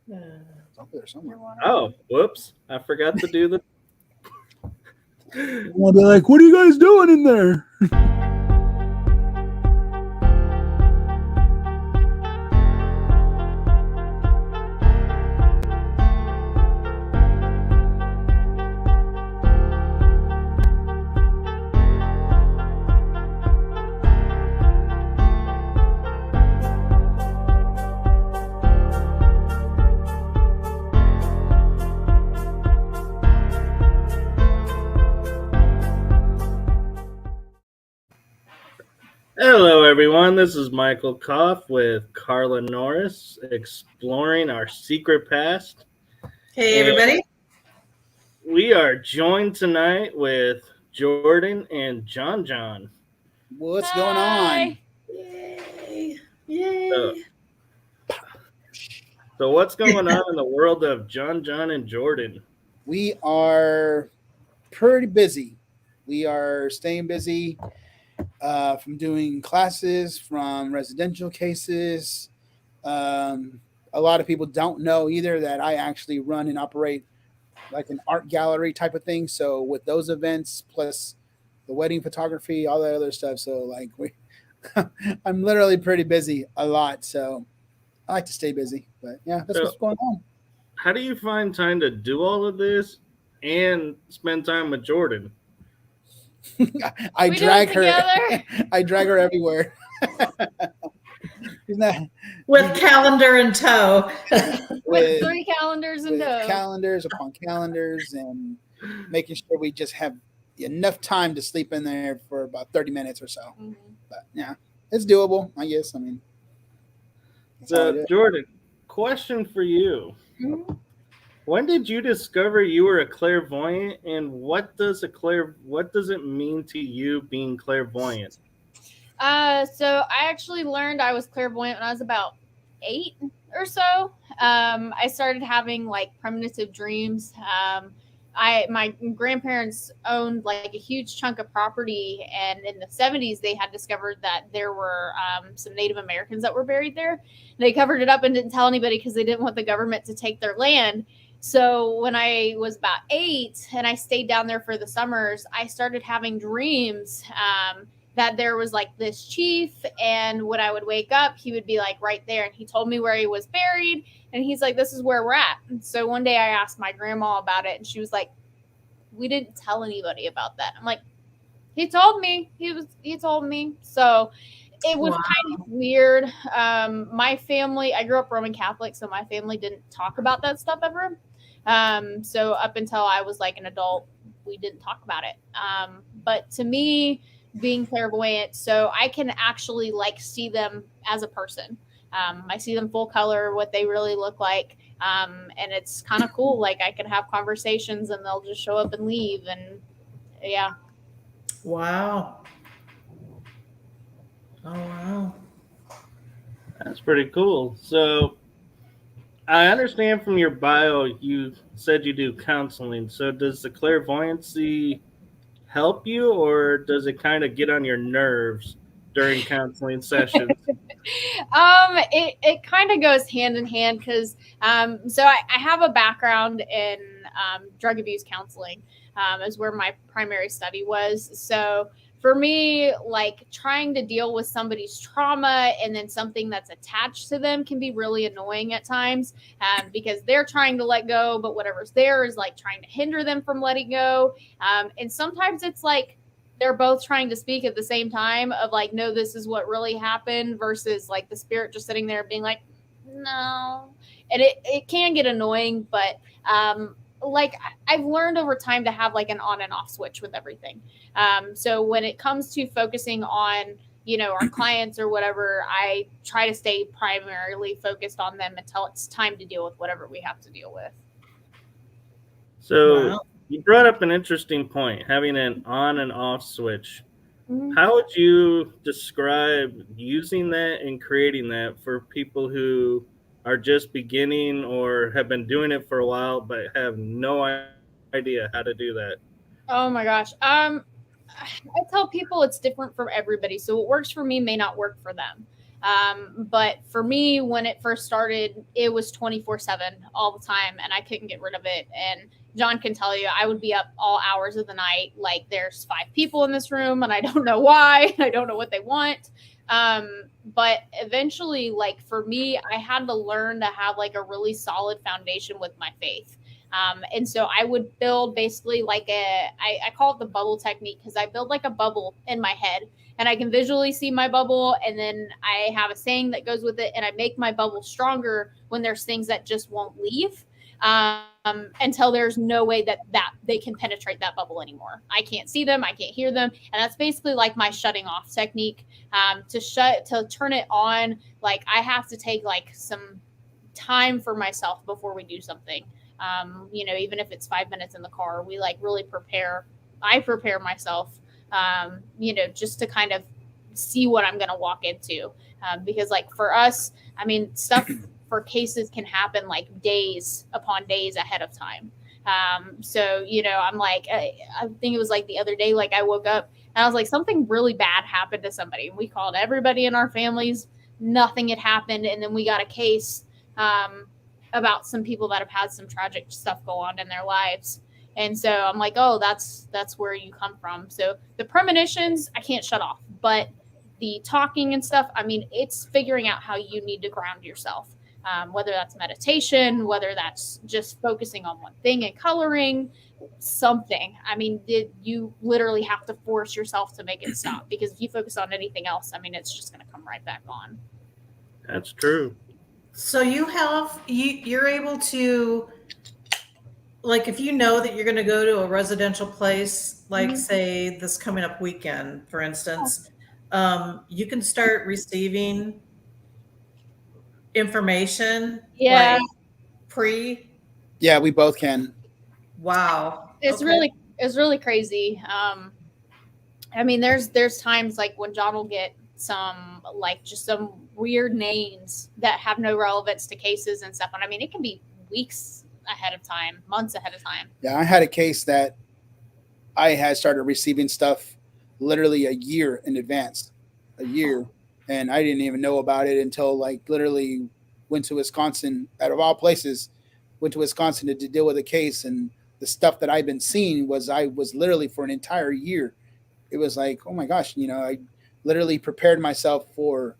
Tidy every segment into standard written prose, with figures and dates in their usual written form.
It's up there somewhere. Oh, whoops. I forgot to do the. I'll be like, what are you guys doing in there? Hello, everyone. This is Michael Koff with Carla Norris, exploring our secret past. Hey, everybody. We are joined tonight with Jordyn and JohnJohn. What's going on? Yay. Yay. So what's going on in the world of JohnJohn and Jordyn? We are pretty busy. We are staying busy from doing classes, from residential cases. A lot of people don't know either that I actually run and operate like an art gallery type of thing. So with those events, plus the wedding photography, all that other stuff. So like I'm literally pretty busy a lot. So I like to stay busy. But yeah, that's what's going on. How do you find time to do all of this and spend time with Jordyn? I drag her. I drag her everywhere. With calendar in tow. with 3 calendars in tow. Calendars upon calendars, and making sure we just have enough time to sleep in there for about 30 minutes or so. Mm-hmm. But yeah, it's doable, I guess. I mean, so Jordyn, question for you. Mm-hmm. When did you discover you were a clairvoyant, and what does it mean to you being clairvoyant? So I actually learned I was clairvoyant when I was about 8 or so. I started having like premonitive dreams. My grandparents owned like a huge chunk of property, and in the 70s they had discovered that there were some Native Americans that were buried there. They covered it up and didn't tell anybody because they didn't want the government to take their land. So when I was about 8 and I stayed down there for the summers, I started having dreams that there was like this chief, and when I would wake up, he would be like right there, and he told me where he was buried, and he's like, this is where we're at. And so one day I asked my grandma about it, and she was like, we didn't tell anybody about that. I'm like, he told me. He told me. So it was kind of weird. My family, I grew up Roman Catholic, so my family didn't talk about that stuff ever. So up until I was like an adult, we didn't talk about it. But to me, being clairvoyant, so I can actually like see them as a person. I see them full color, what they really look like. And it's kind of cool. Like I can have conversations and they'll just show up and leave. And yeah. Wow. Oh, wow. That's pretty cool. So I understand from your bio, you said you do counseling. So does the clairvoyancy help you, or does it kind of get on your nerves during counseling sessions? It kind of goes hand in hand because so I have a background in drug abuse counseling is where my primary study was. So for me, like trying to deal with somebody's trauma and then something that's attached to them can be really annoying at times because they're trying to let go, but whatever's there is like trying to hinder them from letting go. And sometimes it's like they're both trying to speak at the same time of like, no, this is what really happened versus like the spirit just sitting there being like, no. And it can get annoying, but like I've learned over time to have like an on and off switch with everything. So when it comes to focusing on, you know, our clients or whatever, I try to stay primarily focused on them until it's time to deal with whatever we have to deal with. So you brought up an interesting point, having an on and off switch. Mm-hmm. How would you describe using that and creating that for people who are just beginning or have been doing it for a while but have no idea how to do that? Oh my gosh. I tell people it's different for everybody. So what works for me may not work for them. But for me, when it first started, it was 24/7 all the time, and I couldn't get rid of it. And John can tell you, I would be up all hours of the night. Like, there's 5 people in this room, and I don't know why. I don't know what they want. But eventually, like, for me, I had to learn to have like a really solid foundation with my faith. And so I would build basically like I call it the bubble technique, because I build like a bubble in my head, and I can visually see my bubble. And then I have a saying that goes with it. And I make my bubble stronger when there's things that just won't leave, until there's no way that they can penetrate that bubble anymore. I can't see them. I can't hear them. And that's basically like my shutting off technique. To turn it on, like, I have to take like some time for myself before we do something. Even if it's 5 minutes in the car, we like really I prepare myself, just to kind of see what I'm going to walk into. Because like for us, I mean, stuff for cases can happen like days upon days ahead of time. So, I'm like, I think it was like the other day, like I woke up and I was like, something really bad happened to somebody. We called everybody in our families. Nothing had happened. And then we got a case, about some people that have had some tragic stuff go on in their lives. And so I'm like, oh, that's where you come from. So the premonitions, I can't shut off, but the talking and stuff, I mean, it's figuring out how you need to ground yourself, whether that's meditation, whether that's just focusing on one thing and coloring something. I mean, you literally have to force yourself to make it stop, because if you focus on anything else, I mean, it's just going to come right back on. That's true. So you're able to, like, if you know that you're going to go to a residential place, like say this coming up weekend, for instance, you can start receiving information. Yeah. Like Yeah, we both can. Wow. It's really crazy. I mean, there's times like when John will get some like just some weird names that have no relevance to cases and stuff. And I mean, it can be weeks ahead of time, months ahead of time. Yeah, I had a case that I had started receiving stuff literally a year in advance, and I didn't even know about it until like literally went to Wisconsin, out of all places, went to Wisconsin to deal with a case. And the stuff that I've been seeing I was literally for an entire year. It was like, oh my gosh, I literally prepared myself for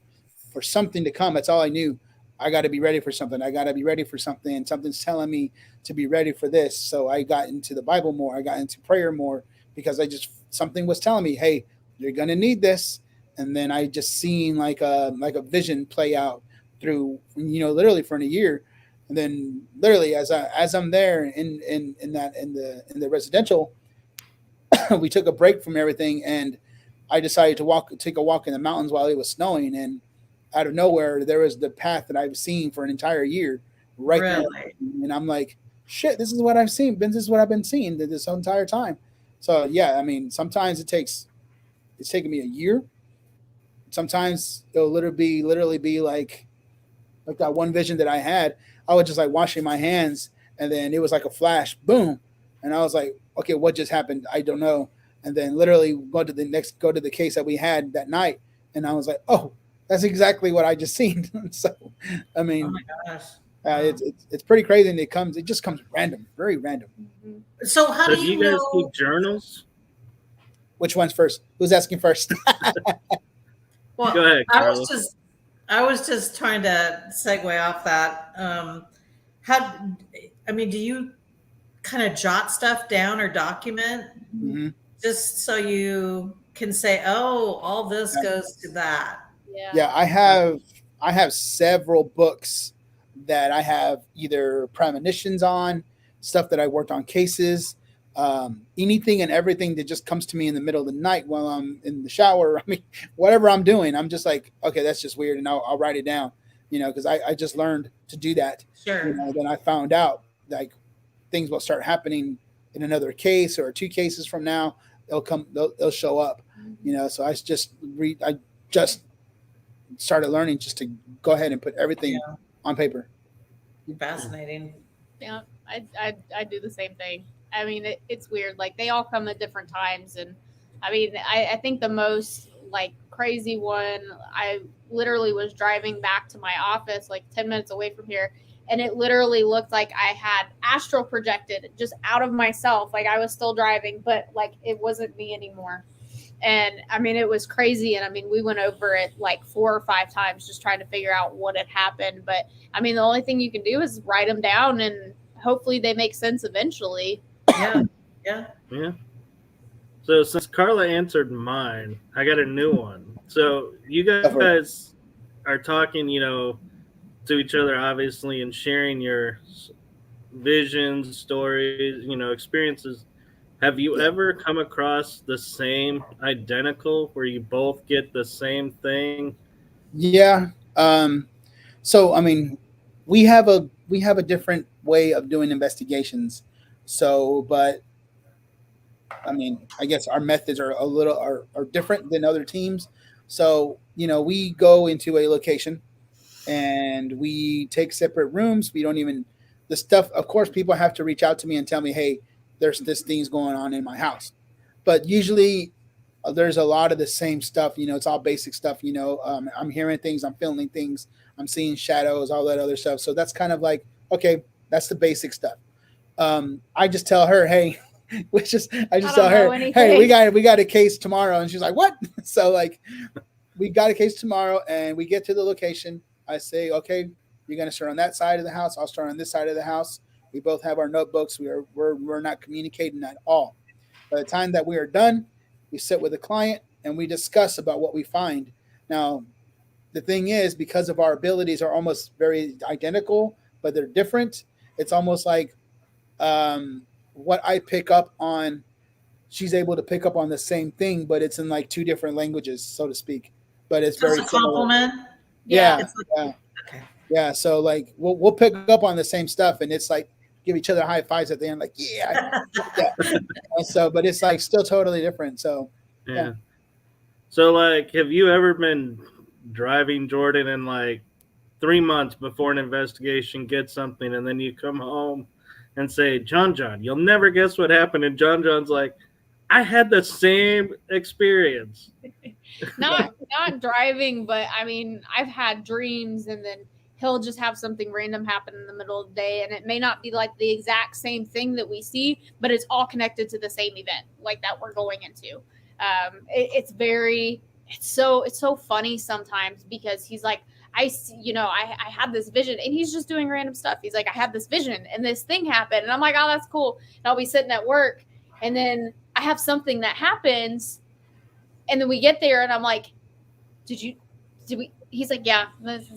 something to come. That's all I knew. I got to be ready for something. I got to be ready for something. And something's telling me to be ready for this. So I got into the Bible more. I got into prayer more, because something was telling me, hey, you're going to need this. And then I just seen like a vision play out through, literally for a year. And then literally as I'm there in the residential, we took a break from everything, and I decided to take a walk in the mountains while it was snowing, and out of nowhere there was the path that I've seen for an entire year right there. And I'm like, shit, this is what I've seen. This is what I've been seeing this entire time. So yeah, I mean, sometimes it's taken me a year. Sometimes it'll literally be like that one vision that I had. I was just like washing my hands, and then it was like a flash, boom, and I was like, okay, what just happened? I don't know. And then literally go to the case that we had that night, and I was like, oh, that's exactly what I just seen. So, I mean, oh my gosh, it's pretty crazy, and it just comes random, very random. So how do you guys keep journals? Which one's first? Who's asking first? Well, go ahead, Carla. I was just trying to segue off that. Do you kind of jot stuff down or document just so you can say, oh, all this goes to that? Yeah, I have several books that I have either premonitions on, stuff that I worked on cases, anything and everything that just comes to me in the middle of the night while I'm in the shower. I mean, whatever I'm doing, I'm just like, okay, that's just weird, and I'll write it down, because I just learned to do that. Sure. Then I found out like things will start happening in another case or 2 cases from now. They'll show up, So I just started learning just to go ahead and put everything on paper. Fascinating. Yeah, I do the same thing. I mean, it's weird. Like, they all come at different times. And I mean, I think the most like crazy one, I literally was driving back to my office like 10 minutes away from here, and it literally looked like I had astral projected just out of myself. Like I was still driving, but like it wasn't me anymore. And I mean, it was crazy. And I mean, we went over it like 4 or 5 times just trying to figure out what had happened. But I mean, the only thing you can do is write them down and hopefully they make sense eventually. Yeah. Yeah. So since Carla answered mine, I got a new one. So you guys are talking, to each other, obviously, and sharing your visions, stories, experiences. Have you ever come across the same identical where you both get the same thing? Yeah. So I mean, we have a different way of doing investigations. So, but I mean, I guess our methods are a little are different than other teams. So, we go into a location and we take separate rooms. We don't even the stuff. Of course, people have to reach out to me and tell me, "Hey, there's this thing's going on in my house." But usually, there's a lot of the same stuff. It's all basic stuff. I'm hearing things, I'm feeling things, I'm seeing shadows, all that other stuff. So that's kind of like, okay, that's the basic stuff. I just tell her, "Hey." I just tell her, "Hey, we got a case tomorrow," and she's like, "What?" So like, we got a case tomorrow, and we get to the location. I say, "Okay, you're gonna start on that side of the house. I'll start on this side of the house." We both have our notebooks. We're not communicating at all. By the time that we are done, we sit with the client and we discuss about what we find. Now, the thing is, because of our abilities are almost very identical, but they're different. It's almost like what I pick up on, she's able to pick up on the same thing, but it's in like 2 different languages, so to speak. But it's very a compliment. Yeah. Okay. Yeah. So like we'll pick up on the same stuff, and it's like give each other high fives at the end, like yeah. So, but it's like still totally different. So yeah. So like, have you ever been driving, Jordyn, and like 3 months before an investigation get something, and then you come home and say, "JohnJohn, you'll never guess what happened," and JohnJohn's like, "I had the same experience." Not driving, but I mean, I've had dreams, and then he'll just have something random happen in the middle of the day, and it may not be like the exact same thing that we see, but it's all connected to the same event, like that we're going into. It's so funny sometimes because he's like, I had this vision, and he's just doing random stuff. He's like, I had this vision and this thing happened. And I'm like, oh, that's cool. And I'll be sitting at work, and then I have something that happens, and then we get there and I'm like, did we, he's like, yeah, this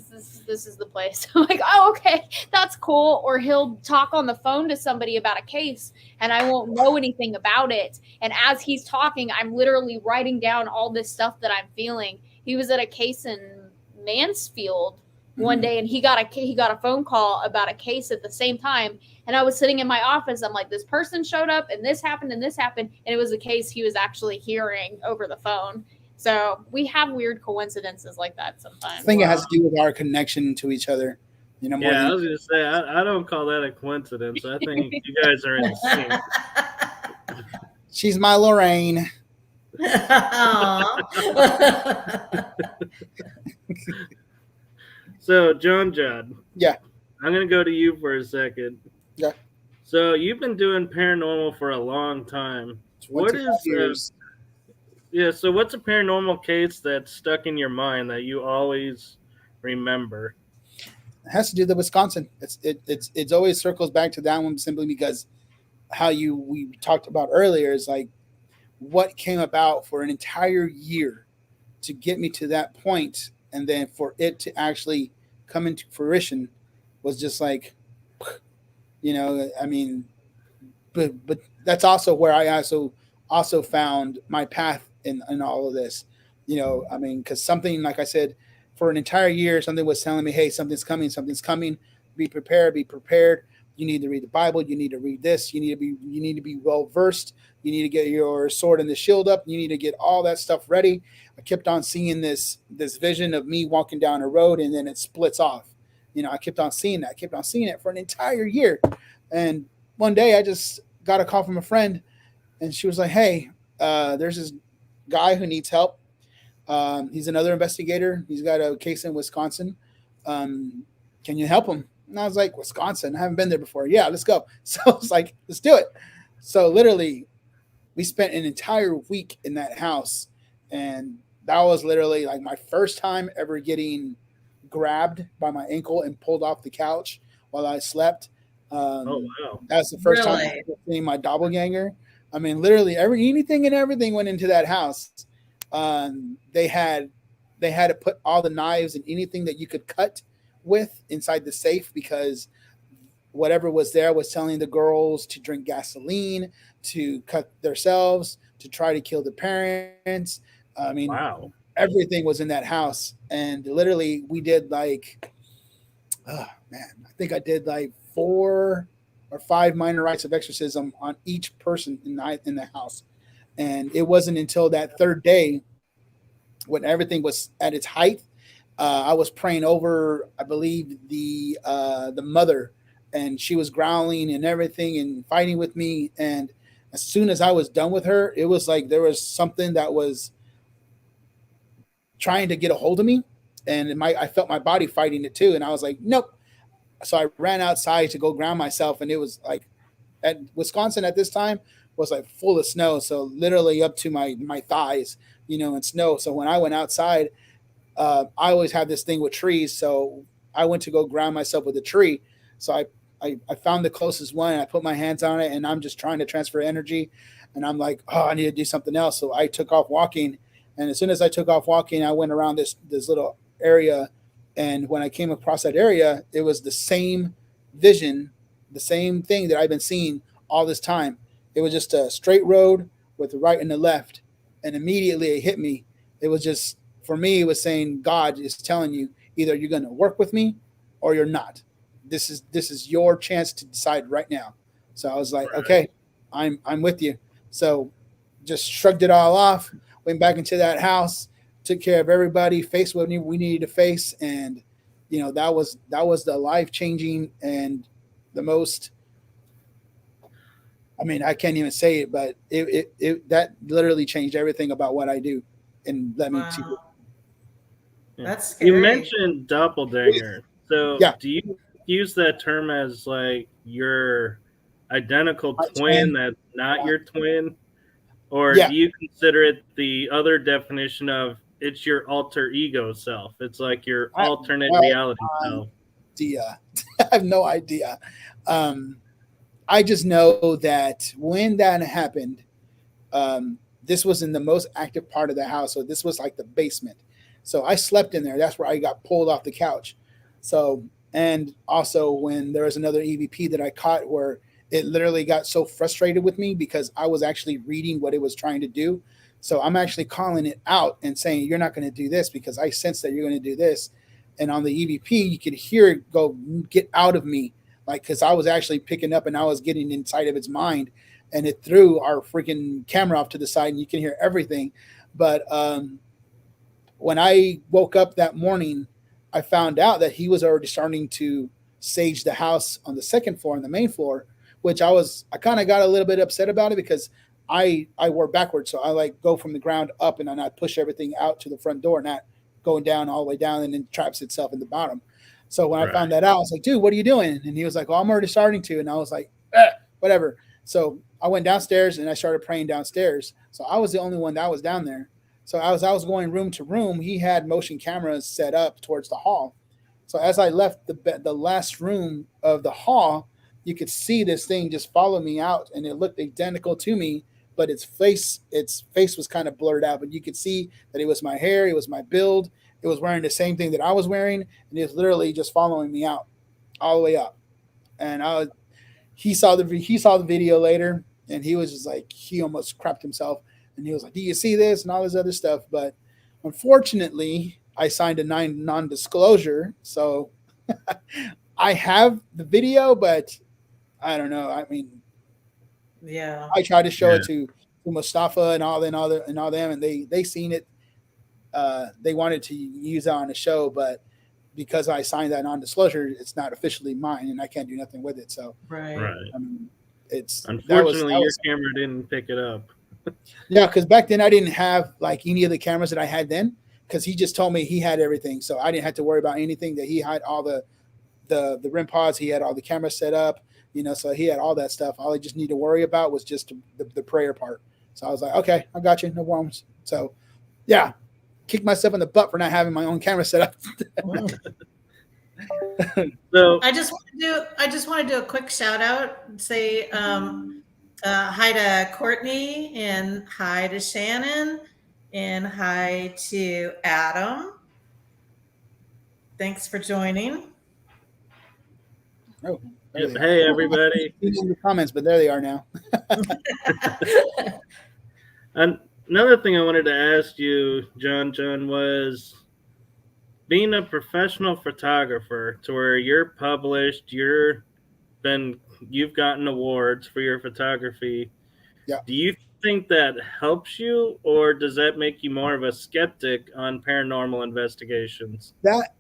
is the place. I'm like, oh, okay, that's cool. Or he'll talk on the phone to somebody about a case and I won't know anything about it. And as he's talking, I'm literally writing down all this stuff that I'm feeling. He was at a case in Mansfield one day, and he got a phone call about a case at the same time. And I was sitting in my office. I'm like, this person showed up, and this happened, and this happened, and it was a case he was actually hearing over the phone. So we have weird coincidences like that sometimes. I think it has to do with our connection to each other. More I was going to say, I don't call that a coincidence. I think you guys are in sync. She's my Lorraine. So, JohnJohn. Yeah. I'm going to go to you for a second. Yeah. So, you've been doing paranormal for a long time. What is years. So what's a paranormal case that's stuck in your mind that you always remember? It has to do with Wisconsin. It's always circles back to that one simply because we talked about earlier is like what came about for an entire year to get me to that point, and then for it to actually come into fruition was just like, I mean, but that's also where I also found my path in all of this, I mean, because something, like I said, for an entire year, something was telling me, hey, something's coming, be prepared. You need to read the Bible. You need to read this. You need to be well versed. You need to get your sword and the shield up. You need to get all that stuff ready. I kept on seeing this vision of me walking down a road, and then it splits off. I kept on seeing it for an entire year. And one day I just got a call from a friend, and she was like, hey, there's this guy who needs help. He's another investigator. He's got a case in Wisconsin. Can you help him? And I was like, Wisconsin? I haven't been there before. Yeah, let's go. So I was like, let's do it. So literally, we spent an entire week in that house. And that was literally like my first time ever getting grabbed by my ankle and pulled off the couch while I slept. Oh wow! That's the first time Really? I seeing my doppelganger. I mean, literally anything and everything went into that house. They had to put all the knives and anything that you could cut with inside the safe because whatever was there was telling the girls to drink gasoline, to cut themselves, to try to kill the parents. I mean, Wow. everything was in that house. And literally we did like, oh man, I think I did like 4 or 5 minor rites of exorcism on each person in the house. And it wasn't until that third day when everything was at its height, I was praying over, I believe, the mother, and she was growling and everything and fighting with me. And as soon as I was done with her, it was like there was something that was trying to get a hold of me, and I felt my body fighting it too. And I was like, nope. So I ran outside to go ground myself, and it was like at Wisconsin at this time was like full of snow, so literally up to my thighs, in snow. So when I went outside, I always have this thing with trees, so I went to go ground myself with a tree. So I found the closest one, and I put my hands on it, and I'm just trying to transfer energy, and I'm like, oh, I need to do something else. So I took off walking, and as soon as I took off walking, I went around this little area, and when I came across that area, it was the same vision, the same thing that I've been seeing all this time. It was just a straight road with the right and the left, and immediately it hit me. It was just, for me, it was saying God is telling you either you're going to work with me or you're not. This is your chance to decide right now. So I was like, okay, I'm with you. So just shrugged it all off, went back into that house, took care of everybody, faced what we needed to face, and that was the life-changing and the most, I mean, I can't even say it, but it that literally changed everything about what I do and let me to. Wow. Yeah. That's scary. You mentioned doppelganger. So Yeah. do you use that term as like your identical My twin twin. that's not your twin? Or Yeah. do you consider it the other definition of it's your alter ego self? It's like your alternate reality self. I have no idea. I just know that when that happened, this was in the most active part of the house. So this was like the basement. So I slept in there. That's where I got pulled off the couch. So, and also when there was another EVP that I caught where it literally got so frustrated with me because I was actually reading what it was trying to do. So I'm actually calling it out and saying, you're not going to do this because I sense that you're going to do this. And on the EVP, you could hear it go, get out of me. Like, because I was actually picking up and I was getting inside of its mind, and it threw our freaking camera off to the side and you can hear everything. But when I woke up that morning, I found out that he was already starting to sage the house on the second floor and the main floor, which I kind of got a little bit upset about it because I work backwards. So I like go from the ground up and then I push everything out to the front door, not going down all the way down and then traps itself in the bottom. So when I found that out, I was like, dude, what are you doing? And he was like, well, I'm already starting to. And I was like, whatever. So I went downstairs and I started praying downstairs. So I was the only one that was down there. So as I was going room to room, he had motion cameras set up towards the hall. So as I left the last room of the hall, you could see this thing just follow me out, and it looked identical to me, but its face was kind of blurred out. But you could see that it was my hair, it was my build, it was wearing the same thing that I was wearing, and it was literally just following me out, all the way up. And he saw the video later, and he was just like, he almost crapped himself, and he was like, "Do you see this?" and all this other stuff. But unfortunately, I signed a non-disclosure, so I have the video, but I don't know. I mean, yeah, I tried to show it to Mustafa and all them, and they seen it. They wanted to use it on the show, but because I signed that non-disclosure, it's not officially mine, and I can't do nothing with it. So, right. it's unfortunately your camera didn't pick it up. Yeah, because back then I didn't have like any of the cameras that I had then, because he just told me he had everything, so I didn't have to worry about anything. That he had all the REM pods, he had all the cameras set up, so he had all that stuff. All I just need to worry about was just the prayer part. So I was like, okay, I got you, no problems. So yeah, kick myself in the butt for not having my own camera set up. So I just want to do a quick shout out and say hi to Courtney and hi to Shannon and hi to Adam. Thanks for joining. Oh, hey everybody. In the comments, but there they are now. And another thing I wanted to ask you, JohnJohn, was being a professional photographer to where you're published, you've gotten awards for your photography. Yeah. Do you think that helps you, or does that make you more of a skeptic on paranormal investigations? That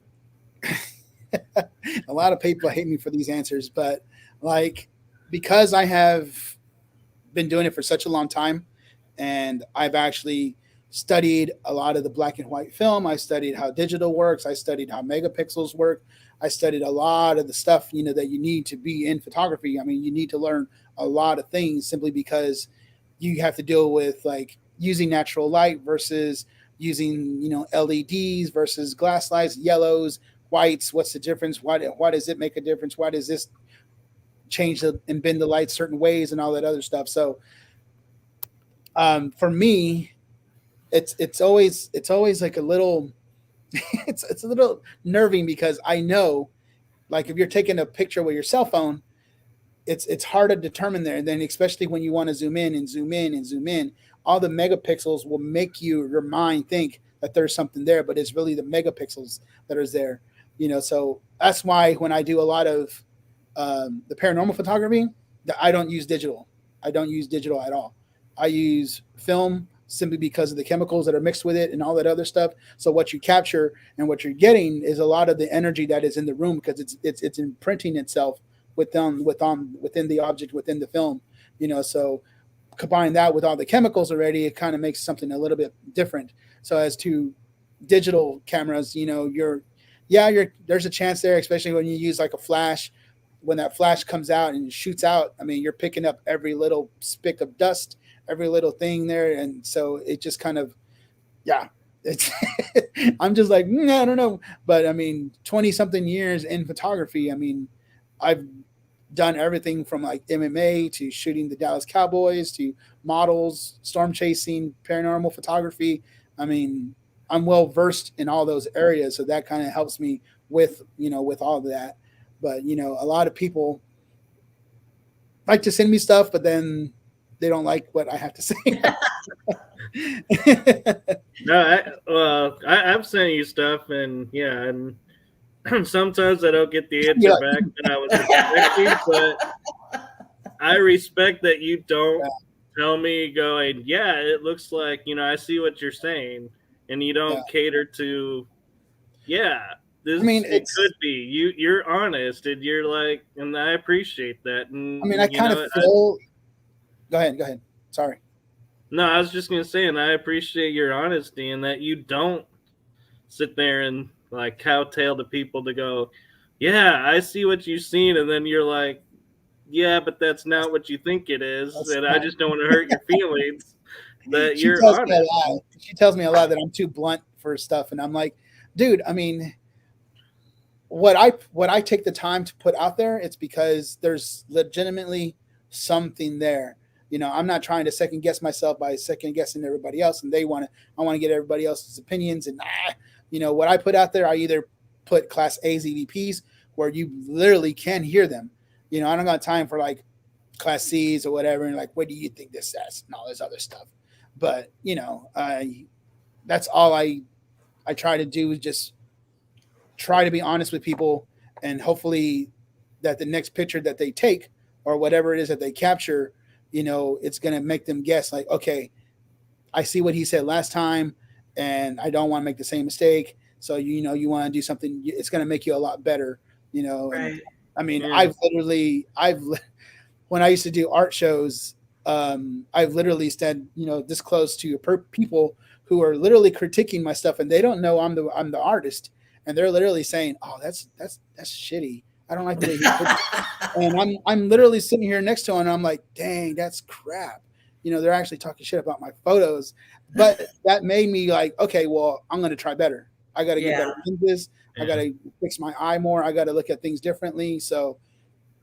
a lot of people hate me for these answers, but like, because I have been doing it for such a long time, and I've actually studied a lot of the black and white film. I studied how digital works. I studied how megapixels work. I studied a lot of the stuff, that you need to be in photography. I mean, you need to learn a lot of things simply because you have to deal with like using natural light versus using, LEDs versus glass lights, yellows, whites. What's the difference? Why does it make a difference? Why does this change and bend the light certain ways and all that other stuff? So for me, it's always like a little it's a little nerving, because I know, like, if you're taking a picture with your cell phone, it's hard to determine there. And then especially when you want to zoom in and zoom in and zoom in, all the megapixels will make your mind think that there's something there, but it's really the megapixels that is there. So that's why when I do a lot of the paranormal photography, that I don't use digital. I don't use digital at all. I use film, simply because of the chemicals that are mixed with it and all that other stuff. So what you capture and what you're getting is a lot of the energy that is in the room, because it's imprinting itself within the object, within the film. So combine that with all the chemicals already, it kind of makes something a little bit different. So as to digital cameras, there's a chance there, especially when you use like a flash. When that flash comes out and shoots out, I mean, you're picking up every little speck of dust, every little thing there. And so it just kind of, it's, I'm just like, I don't know. But I mean, 20 something years in photography, I mean, I've done everything from like MMA to shooting the Dallas Cowboys to models, storm chasing, paranormal photography. I mean, I'm well versed in all those areas. So that kind of helps me with all of that. But, a lot of people like to send me stuff, but then they don't like what I have to say. No, I've sent you stuff, and and sometimes I don't get the answer back that I was expecting, but I respect that you don't tell me going, it looks like, I see what you're saying, and you don't cater to, it could be. You're honest, and you're like, and I appreciate that. And I mean, I kind of feel. Go ahead. Sorry. No, I was just gonna say, and I appreciate your honesty, and that you don't sit there and like cowtail to people to go, I see what you've seen, and then you're like, but that's not what you think it is, and I just don't want to hurt your feelings. That you're honest. She tells me a lot that I'm too blunt for stuff, and I'm like, dude, I mean, what I take the time to put out there, it's because there's legitimately something there. I'm not trying to second guess myself by second guessing everybody else, and I want to get everybody else's opinions. And what I put out there, I either put Class A EVPs where you literally can hear them. I don't got time for like Class C's or whatever, and like, what do you think this says and all this other stuff. But that's all I try to do, is just try to be honest with people, and hopefully that the next picture that they take or whatever it is that they capture, it's going to make them guess like, okay, I see what he said last time, and I don't want to make the same mistake. So, you want to do something, it's going to make you a lot better, Right. And, I mean, when I used to do art shows, I've literally said, this close to people who are literally critiquing my stuff, and they don't know I'm the artist, and they're literally saying, "Oh, that's shitty. I don't like the way he puts it." And I'm literally sitting here next to him, and I'm like, "Dang, that's crap." They're actually talking shit about my photos, but that made me like, okay, well, I'm going to try better. I got to get better lenses. I got to fix my eye more. I got to look at things differently. So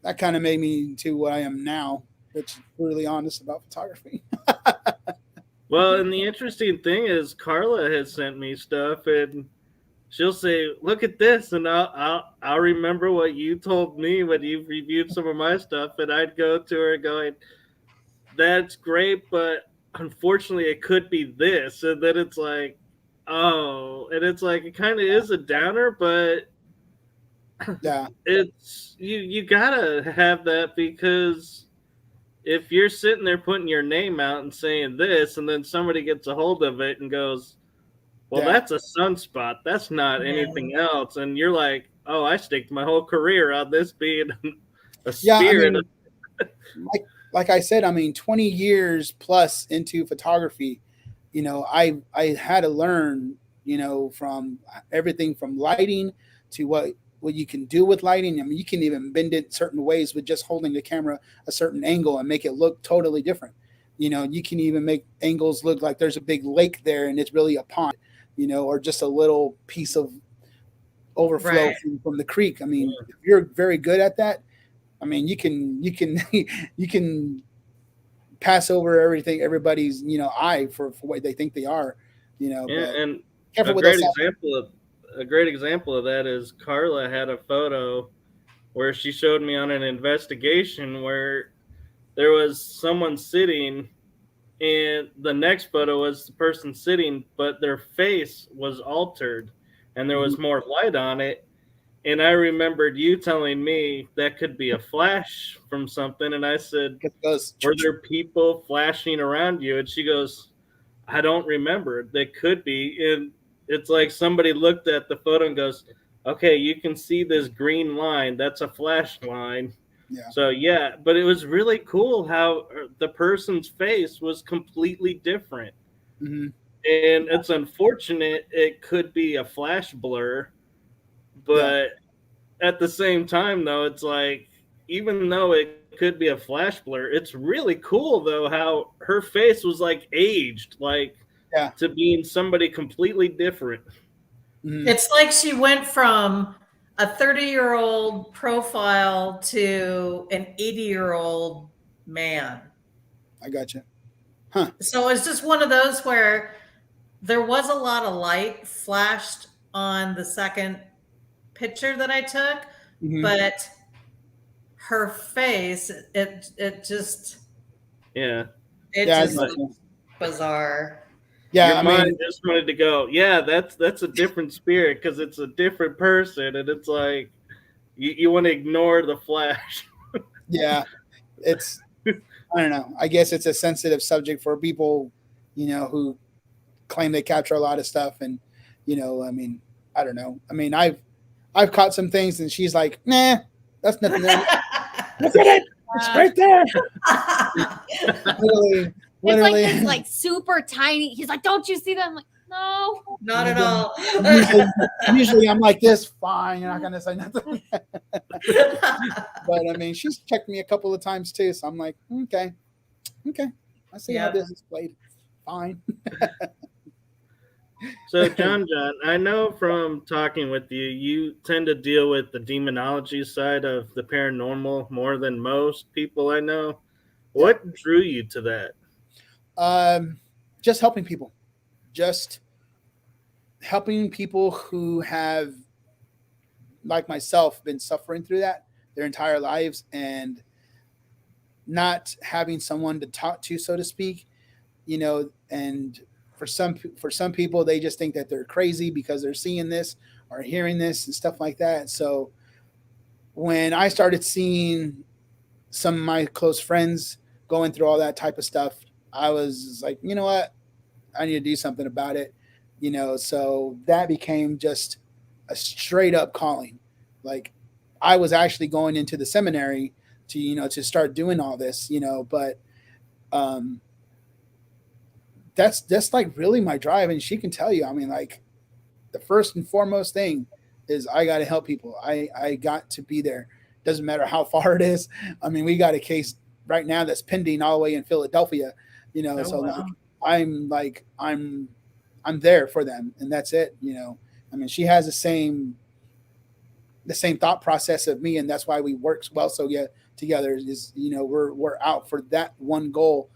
that kind of made me to what I am now, which is brutally honest about photography. Well, and the interesting thing is Carla has sent me stuff, and she'll say, "Look at this," and I'll remember what you told me when you reviewed some of my stuff, and I'd go to her going, "That's great, but unfortunately, it could be this," and then it's like, oh, and it's like it kind of is a downer, but Yeah, it's you gotta have that, because if you're sitting there putting your name out and saying this, and then somebody gets a hold of it and goes, "Well, that's a sunspot. That's not anything else," and you're like, "Oh, I staked my whole career on this being a spear." Like I said, 20 years plus into photography, I had to learn, from everything from lighting to what you can do with lighting. You can even bend it certain ways with just holding the camera a certain angle and make it look totally different. You can even make angles look like there's a big lake there and it's really a pond, or just a little piece of overflow from the creek. If you're very good at that, you can you can pass over everybody's eye for what they think they are. And careful a with great example of that is Carla had a photo where she showed me on an investigation where there was someone sitting, and the next photo was the person sitting, but their face was altered and there was more light on it. And I remembered you telling me that could be a flash from something. And I said, "Were there people flashing around you?" And she goes, "I don't remember. They could be." And it's like somebody looked at the photo and goes, "Okay, you can see this green line. That's a flash line." Yeah. So, yeah, but it was really cool how the person's face was completely different. Mm-hmm. And it's unfortunate it could be a flash blur. But at the same time, though, it's like, even though it could be a flash blur, it's really cool, though, how her face was like aged, like to being somebody completely different. Mm-hmm. It's like she went from a 30-year-old profile to an 80-year-old man. I gotcha. Huh. So it's just one of those where there was a lot of light flashed on the second picture that I took, but her face, it just looked bizarre. Yeah, your mind just wanted to go, yeah, that's a different spirit because it's a different person, and it's like you want to ignore the flash. Yeah, it's I don't know. I guess it's a sensitive subject for people, who claim they capture a lot of stuff, and I don't know. I've caught some things, and she's like, "Nah, that's nothing." Look at it; it's right there. literally, it's like this, like super tiny. He's like, "Don't you see that?" I'm like, "No, not at all." Usually, I'm like this. Fine, you're not gonna say nothing. But she's checked me a couple of times too, so I'm like, okay, I see how this is played. Fine. So, JohnJohn, I know from talking with you, you tend to deal with the demonology side of the paranormal more than most people I know. What drew you to that? Just helping people. Just helping people who have, like myself, been suffering through that their entire lives and not having someone to talk to, so to speak, and for some people, they just think that they're crazy because they're seeing this or hearing this and stuff like that. So when I started seeing some of my close friends going through all that type of stuff, I was like, you know what? I need to do something about it. So that became just a straight up calling. Like I was actually going into the seminary to start doing all this, but That's like really my drive. And she can tell you, I mean, like the first and foremost thing is I got to help people. I got to be there. Doesn't matter how far it is. I mean, we got a case right now that's pending all the way in Philadelphia, Oh, so wow. I'm there for them, and that's it. I mean, she has the same thought process of me, and that's why we work well together. Is we're out for that one goal.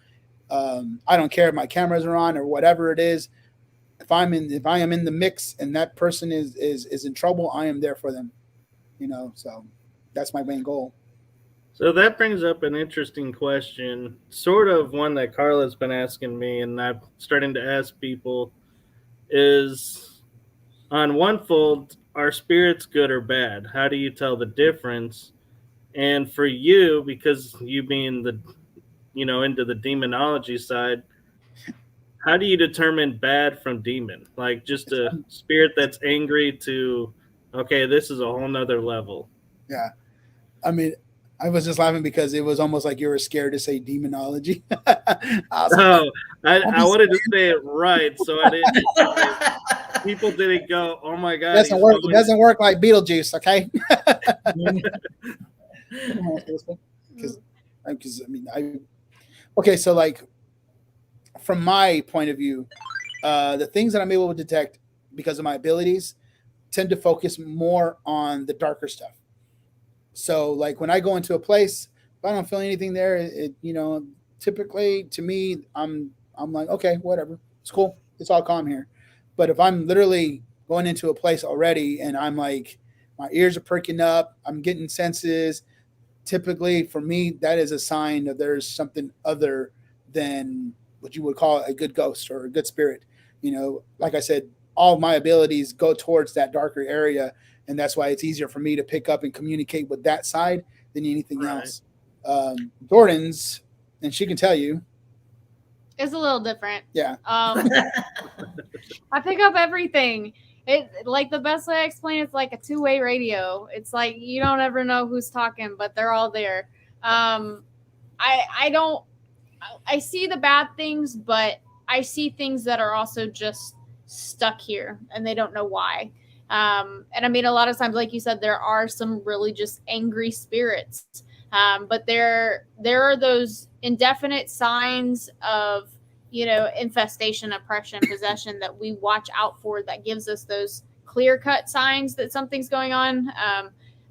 I don't care if my cameras are on or whatever it is. If I am in the mix and that person is in trouble, I am there for them. So that's my main goal. So that brings up an interesting question, sort of one that Carla's been asking me, and I'm starting to ask people, is on one fold, are spirits good or bad? How do you tell the difference? And for you, because you being into the demonology side, how do you determine bad from demon? Like just a spirit that's angry to, okay, this is a whole nother level. Yeah. I mean, I was just laughing because it was almost like you were scared to say demonology. I wanted to say it right, so I didn't. People didn't go, "Oh my god!" It doesn't work like Beetlejuice, okay? Because okay. So like, from my point of view, the things that I'm able to detect because of my abilities tend to focus more on the darker stuff. So like when I go into a place, if I don't feel anything there, typically to me, I'm like, okay, whatever. It's cool. It's all calm here. But if I'm literally going into a place already and I'm like, my ears are perking up, I'm getting senses, typically for me, that is a sign that there's something other than what you would call a good ghost or a good spirit. Like I said, all my abilities go towards that darker area. And that's why it's easier for me to pick up and communicate with that side than anything else. Jordyn's, and she can tell you. It's a little different. Yeah. I pick up everything. Like the best way I explain it's like a two-way radio. It's like you don't ever know who's talking, but they're all there. I see the bad things, but I see things that are also just stuck here and they don't know why. And I mean, a lot of times, like you said, there are some really just angry spirits. But there are those indefinite signs of, infestation, oppression, possession that we watch out for that gives us those clear-cut signs that something's going on.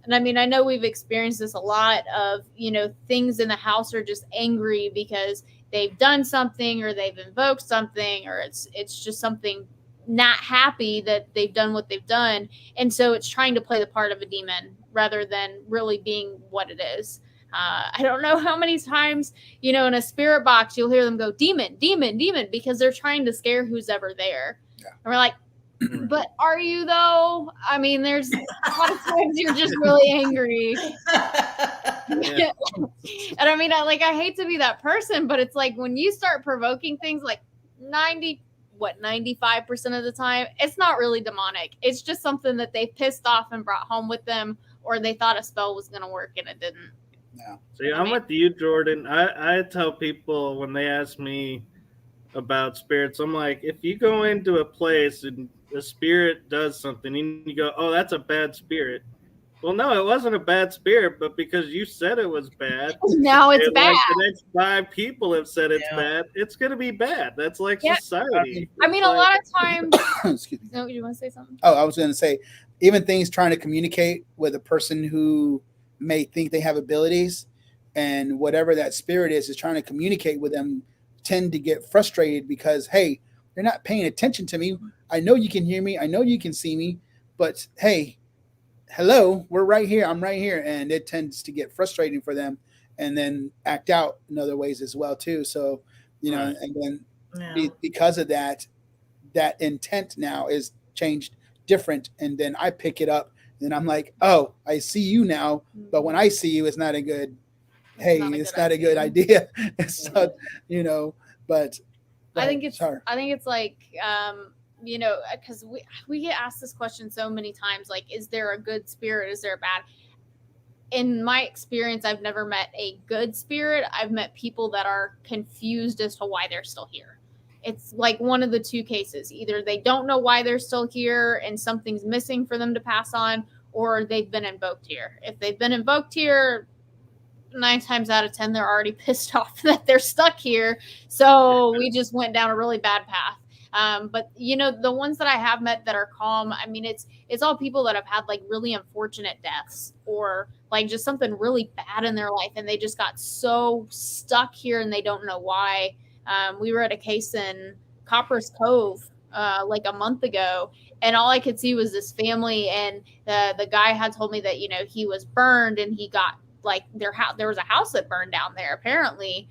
And I mean, I know we've experienced this a lot of, things in the house are just angry because they've done something or they've invoked something or it's just something not happy that they've done what they've done. And so it's trying to play the part of a demon rather than really being what it is. I don't know how many times, in a spirit box, you'll hear them go, demon, demon, demon, because they're trying to scare who's ever there. Yeah. And we're like, but are you though? I mean, there's a lot of times you're just really angry. Yeah. And I mean, I hate to be that person, but it's like when you start provoking things like 95% of the time, it's not really demonic. It's just something that they pissed off and brought home with them, or they thought a spell was going to work and it didn't. Yeah. See, I'm with you, Jordyn. I tell people when they ask me about spirits, I'm like, if you go into a place and the spirit does something and you go, oh, that's a bad spirit. Well, no, it wasn't a bad spirit, but because you said it was bad, now it's bad. Like the next 5 people have said it's bad, it's going to be bad. That's like society. I mean, a lot of times. Excuse me. No, you want to say something? Oh, I was going to say, even things trying to communicate with a person who may think they have abilities, and whatever that spirit is trying to communicate with them, tend to get frustrated because, hey, you're not paying attention to me. I know you can hear me. I know you can see me, but hey, hello, we're right here. I'm right here. And it tends to get frustrating for them and then act out in other ways as well too. So, and then because of that intent now is changed different. And then I pick it up and I'm like, oh, I see you now. But when I see you, it's not a good, it's not a good idea. So, but I think it's like, because we get asked this question so many times, like, is there a good spirit? Is there a bad? in my experience, I've never met a good spirit. I've met people that are confused as to why they're still here. It's like one of the two cases. Either they don't know why they're still here and something's missing for them to pass on, or they've been invoked here. If they've been invoked here, 9 times out of 10, they're already pissed off that they're stuck here. So we just went down a really bad path. But you know, the ones that I have met that are calm, I mean, it's all people that have had like really unfortunate deaths or like just something really bad in their life, and they just got so stuck here and they don't know why. We were at a case in Copper's Cove like a month ago, and all I could see was this family, and the guy had told me that, you know, he was burned and he got like there was a house that burned down there apparently.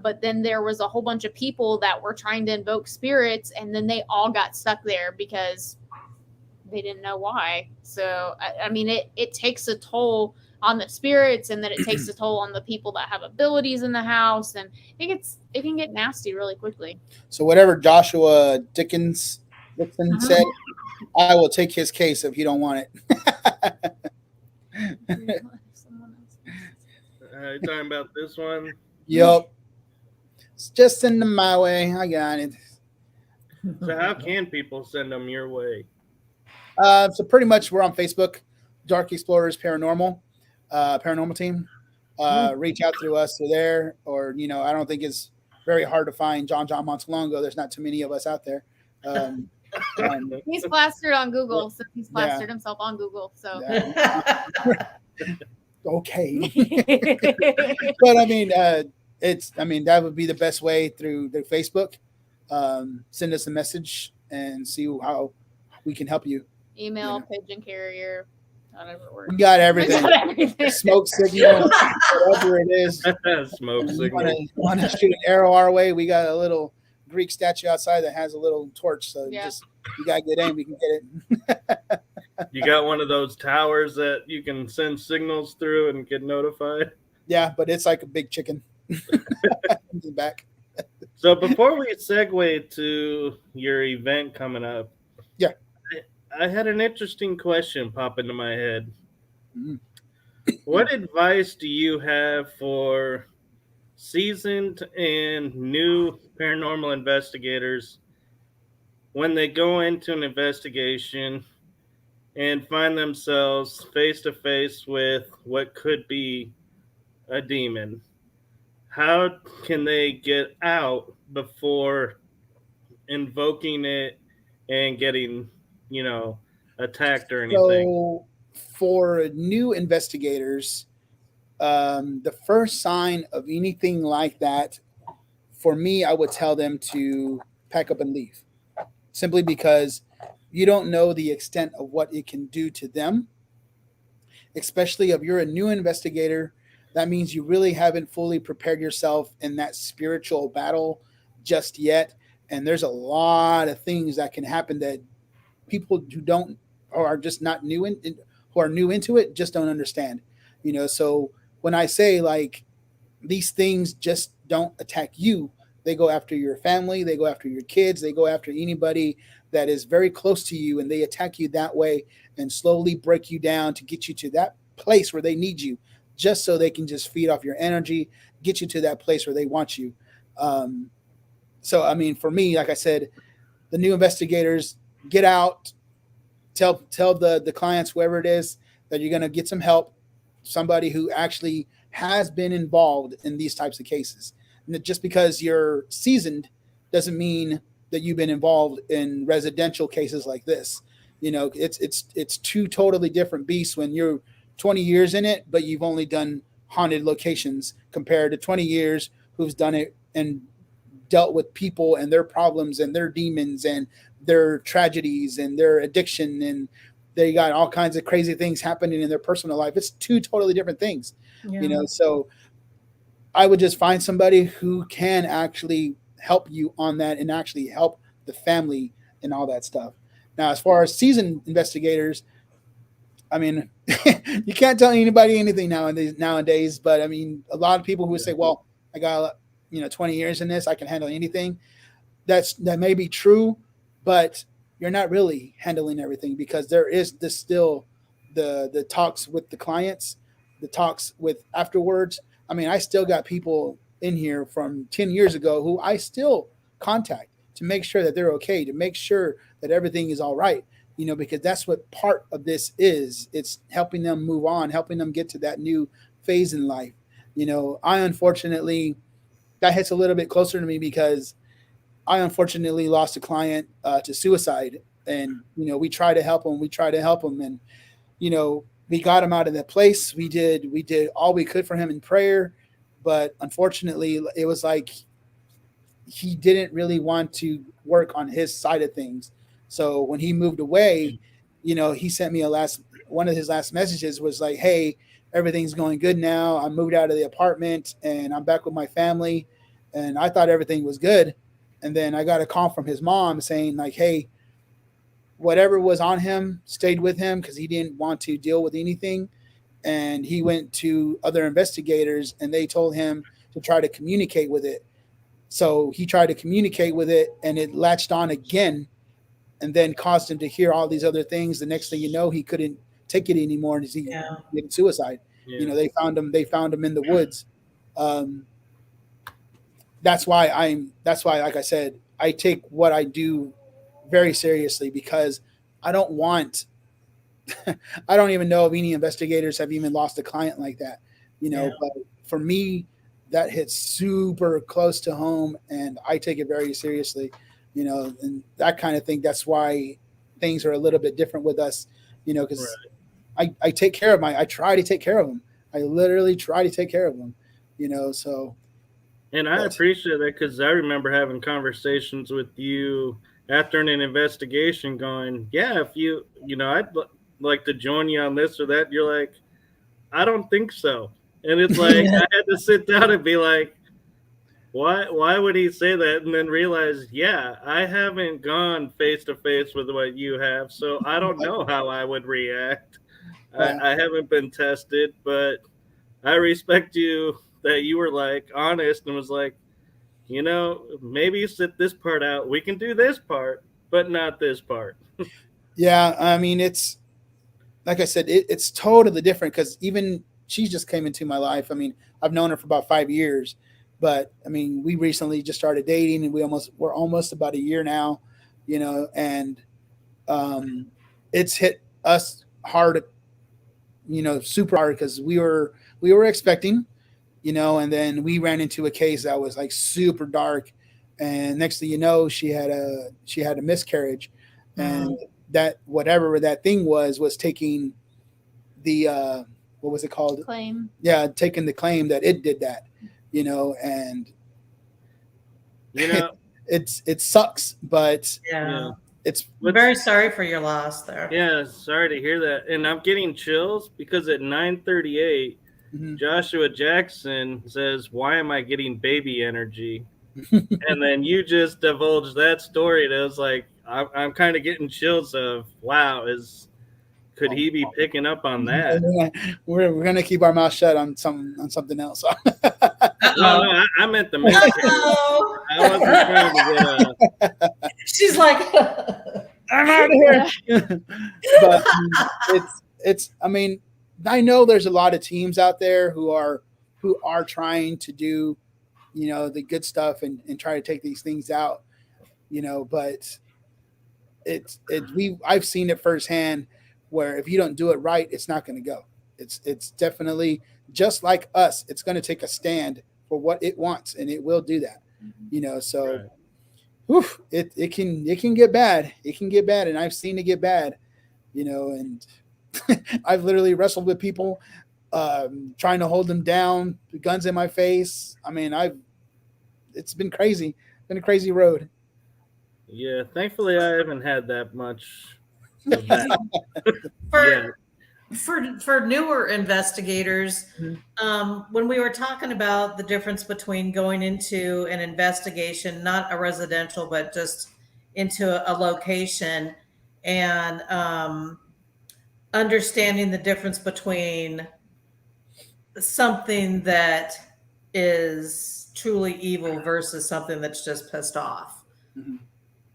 But then there was a whole bunch of people that were trying to invoke spirits, and then they all got stuck there because they didn't know why. So, I mean, it takes a toll on the spirits, and then it takes a toll on the people that have abilities in the house, and it can get nasty really quickly. So whatever Joshua Dixon said, I will take his case if you don't want it. You talking about this one? Yep. It's just sending my way. I got it. So how can people send them your way? So pretty much we're on Facebook, Dark Explorers Paranormal team. Reach out through us through there, or, you know, I don't think it's very hard to find JohnJohn Montelongo. There's not too many of us out there. He's plastered on Google, so he's plastered himself on Google. So okay. But I mean, that would be the best way through Facebook. Send us a message and see how we can help you. Email, pigeon carrier, whatever it works. We got everything. Smoke signal, whatever it is. Smoke signal. Want to shoot an arrow our way? We got a little Greek statue outside that has a little torch. So just you got to get in, we can get it. You got one of those towers that you can send signals through and get notified? Yeah, but it's like a big chicken. Back. So before we segue to your event coming up, I had an interesting question pop into my head. Mm-hmm. What advice do you have for seasoned and new paranormal investigators when they go into an investigation and find themselves face to face with what could be a demon? How can they get out before invoking it and getting, you know, attacked or anything? So for new investigators, the first sign of anything like that, for me, I would tell them to pack up and leave, simply because you don't know the extent of what it can do to them. Especially if you're a new investigator, that means you really haven't fully prepared yourself in that spiritual battle just yet. And there's a lot of things that can happen that people who don't, or are just not new who are new into it, just don't understand. You know, so when I say like these things just don't attack you, they go after your family, they go after your kids, they go after anybody that is very close to you, and they attack you that way and slowly break you down to get you to that place where they need you, just so they can just feed off your energy, get you to that place where they want you. So, I mean, for me, like I said, the new investigators, get out, tell the clients, whoever it is, that you're going to get some help, somebody who actually has been involved in these types of cases. And just because you're seasoned doesn't mean that you've been involved in residential cases like this. You know, it's two totally different beasts when you're 20 years in it, but you've only done haunted locations, compared to 20 years who's done it and dealt with people and their problems and their demons and their tragedies and their addiction, and they got all kinds of crazy things happening in their personal life. It's two totally different things, you know. So I would just find somebody who can actually help you on that and actually help the family and all that stuff. Now, as far as seasoned investigators, I mean, you can't tell anybody anything nowadays, but I mean, a lot of people who would say, well, I got 20 years in this, I can handle anything. That may be true, but you're not really handling everything, because there is still the talks with the clients the talks with afterwards. I mean, I still got people in here from 10 years ago who I still contact to make sure that they're okay, to make sure that everything is all right, because that's what part of this is. It's helping them move on, helping them get to that new phase in life. I unfortunately, that hits a little bit closer to me because I unfortunately lost a client to suicide. And, we try to help him. And, we got him out of that place. We did all we could for him in prayer. But unfortunately, it was like he didn't really want to work on his side of things. So when he moved away, he sent me one of his last messages was like, hey, everything's going good now. I moved out of the apartment and I'm back with my family. And I thought everything was good. And then I got a call from his mom saying like, hey, whatever was on him stayed with him because he didn't want to deal with anything. And he went to other investigators and they told him to try to communicate with it. So he tried to communicate with it and it latched on again and then caused him to hear all these other things. The next thing you know, he couldn't take it anymore and he committed suicide. Yeah. They found him in the woods. That's why, like I said, I take what I do very seriously because I don't want, I don't even know if any investigators have even lost a client like that, but for me, that hits super close to home and I take it very seriously, and that kind of thing. That's why things are a little bit different with us, because I take care of I try to take care of them. I literally try to take care of them, so. And I appreciate that because I remember having conversations with you after an investigation going, yeah, if I'd like to join you on this or that. You're like, I don't think so. And it's like, I had to sit down and be like, why would he say that? And then realize, yeah, I haven't gone face to face with what you have. So I don't know how I would react. I haven't been tested, but I respect you that you were like honest and was like, maybe sit this part out. We can do this part, but not this part. Yeah. I mean, it's like I said, it's totally different because even she just came into my life. I mean, I've known her for about 5 years, but I mean, we recently just started dating and we're almost about a year now, and it's hit us hard, super hard because we were expecting, and then we ran into a case that was like super dark. And next thing you know, she had a miscarriage and that whatever that thing was taking the, what was it called? Claim. Yeah. Taking the claim that it did that, and it sucks, but Yeah. it's I'm very sorry for your loss there. Yeah. Sorry to hear that. And I'm getting chills because at 9:38, Joshua Jackson says, why am I getting baby energy? And then you just divulged that story. And it was like, I'm kind of getting chills of, wow, could he be picking up on that? We're going to keep our mouth shut on something else. No, I meant the miscarriage. I wasn't trying to get She's like, I'm out of here. But it's, I mean, I know there's a lot of teams out there who are trying to do, the good stuff and try to take these things out, but I've seen it firsthand where if you don't do it right, it's not going to go. It's definitely just like us. It's going to take a stand for what it wants and it will do that, so it can get bad. It can get bad. And I've seen it get bad, and I've literally wrestled with people, trying to hold them down, guns in my face. I mean, it's been crazy. It's been a crazy road. Yeah, thankfully I haven't had that much of that. For newer investigators, when we were talking about the difference between going into an investigation, not a residential, but just into a location, and understanding the difference between something that is truly evil versus something that's just pissed off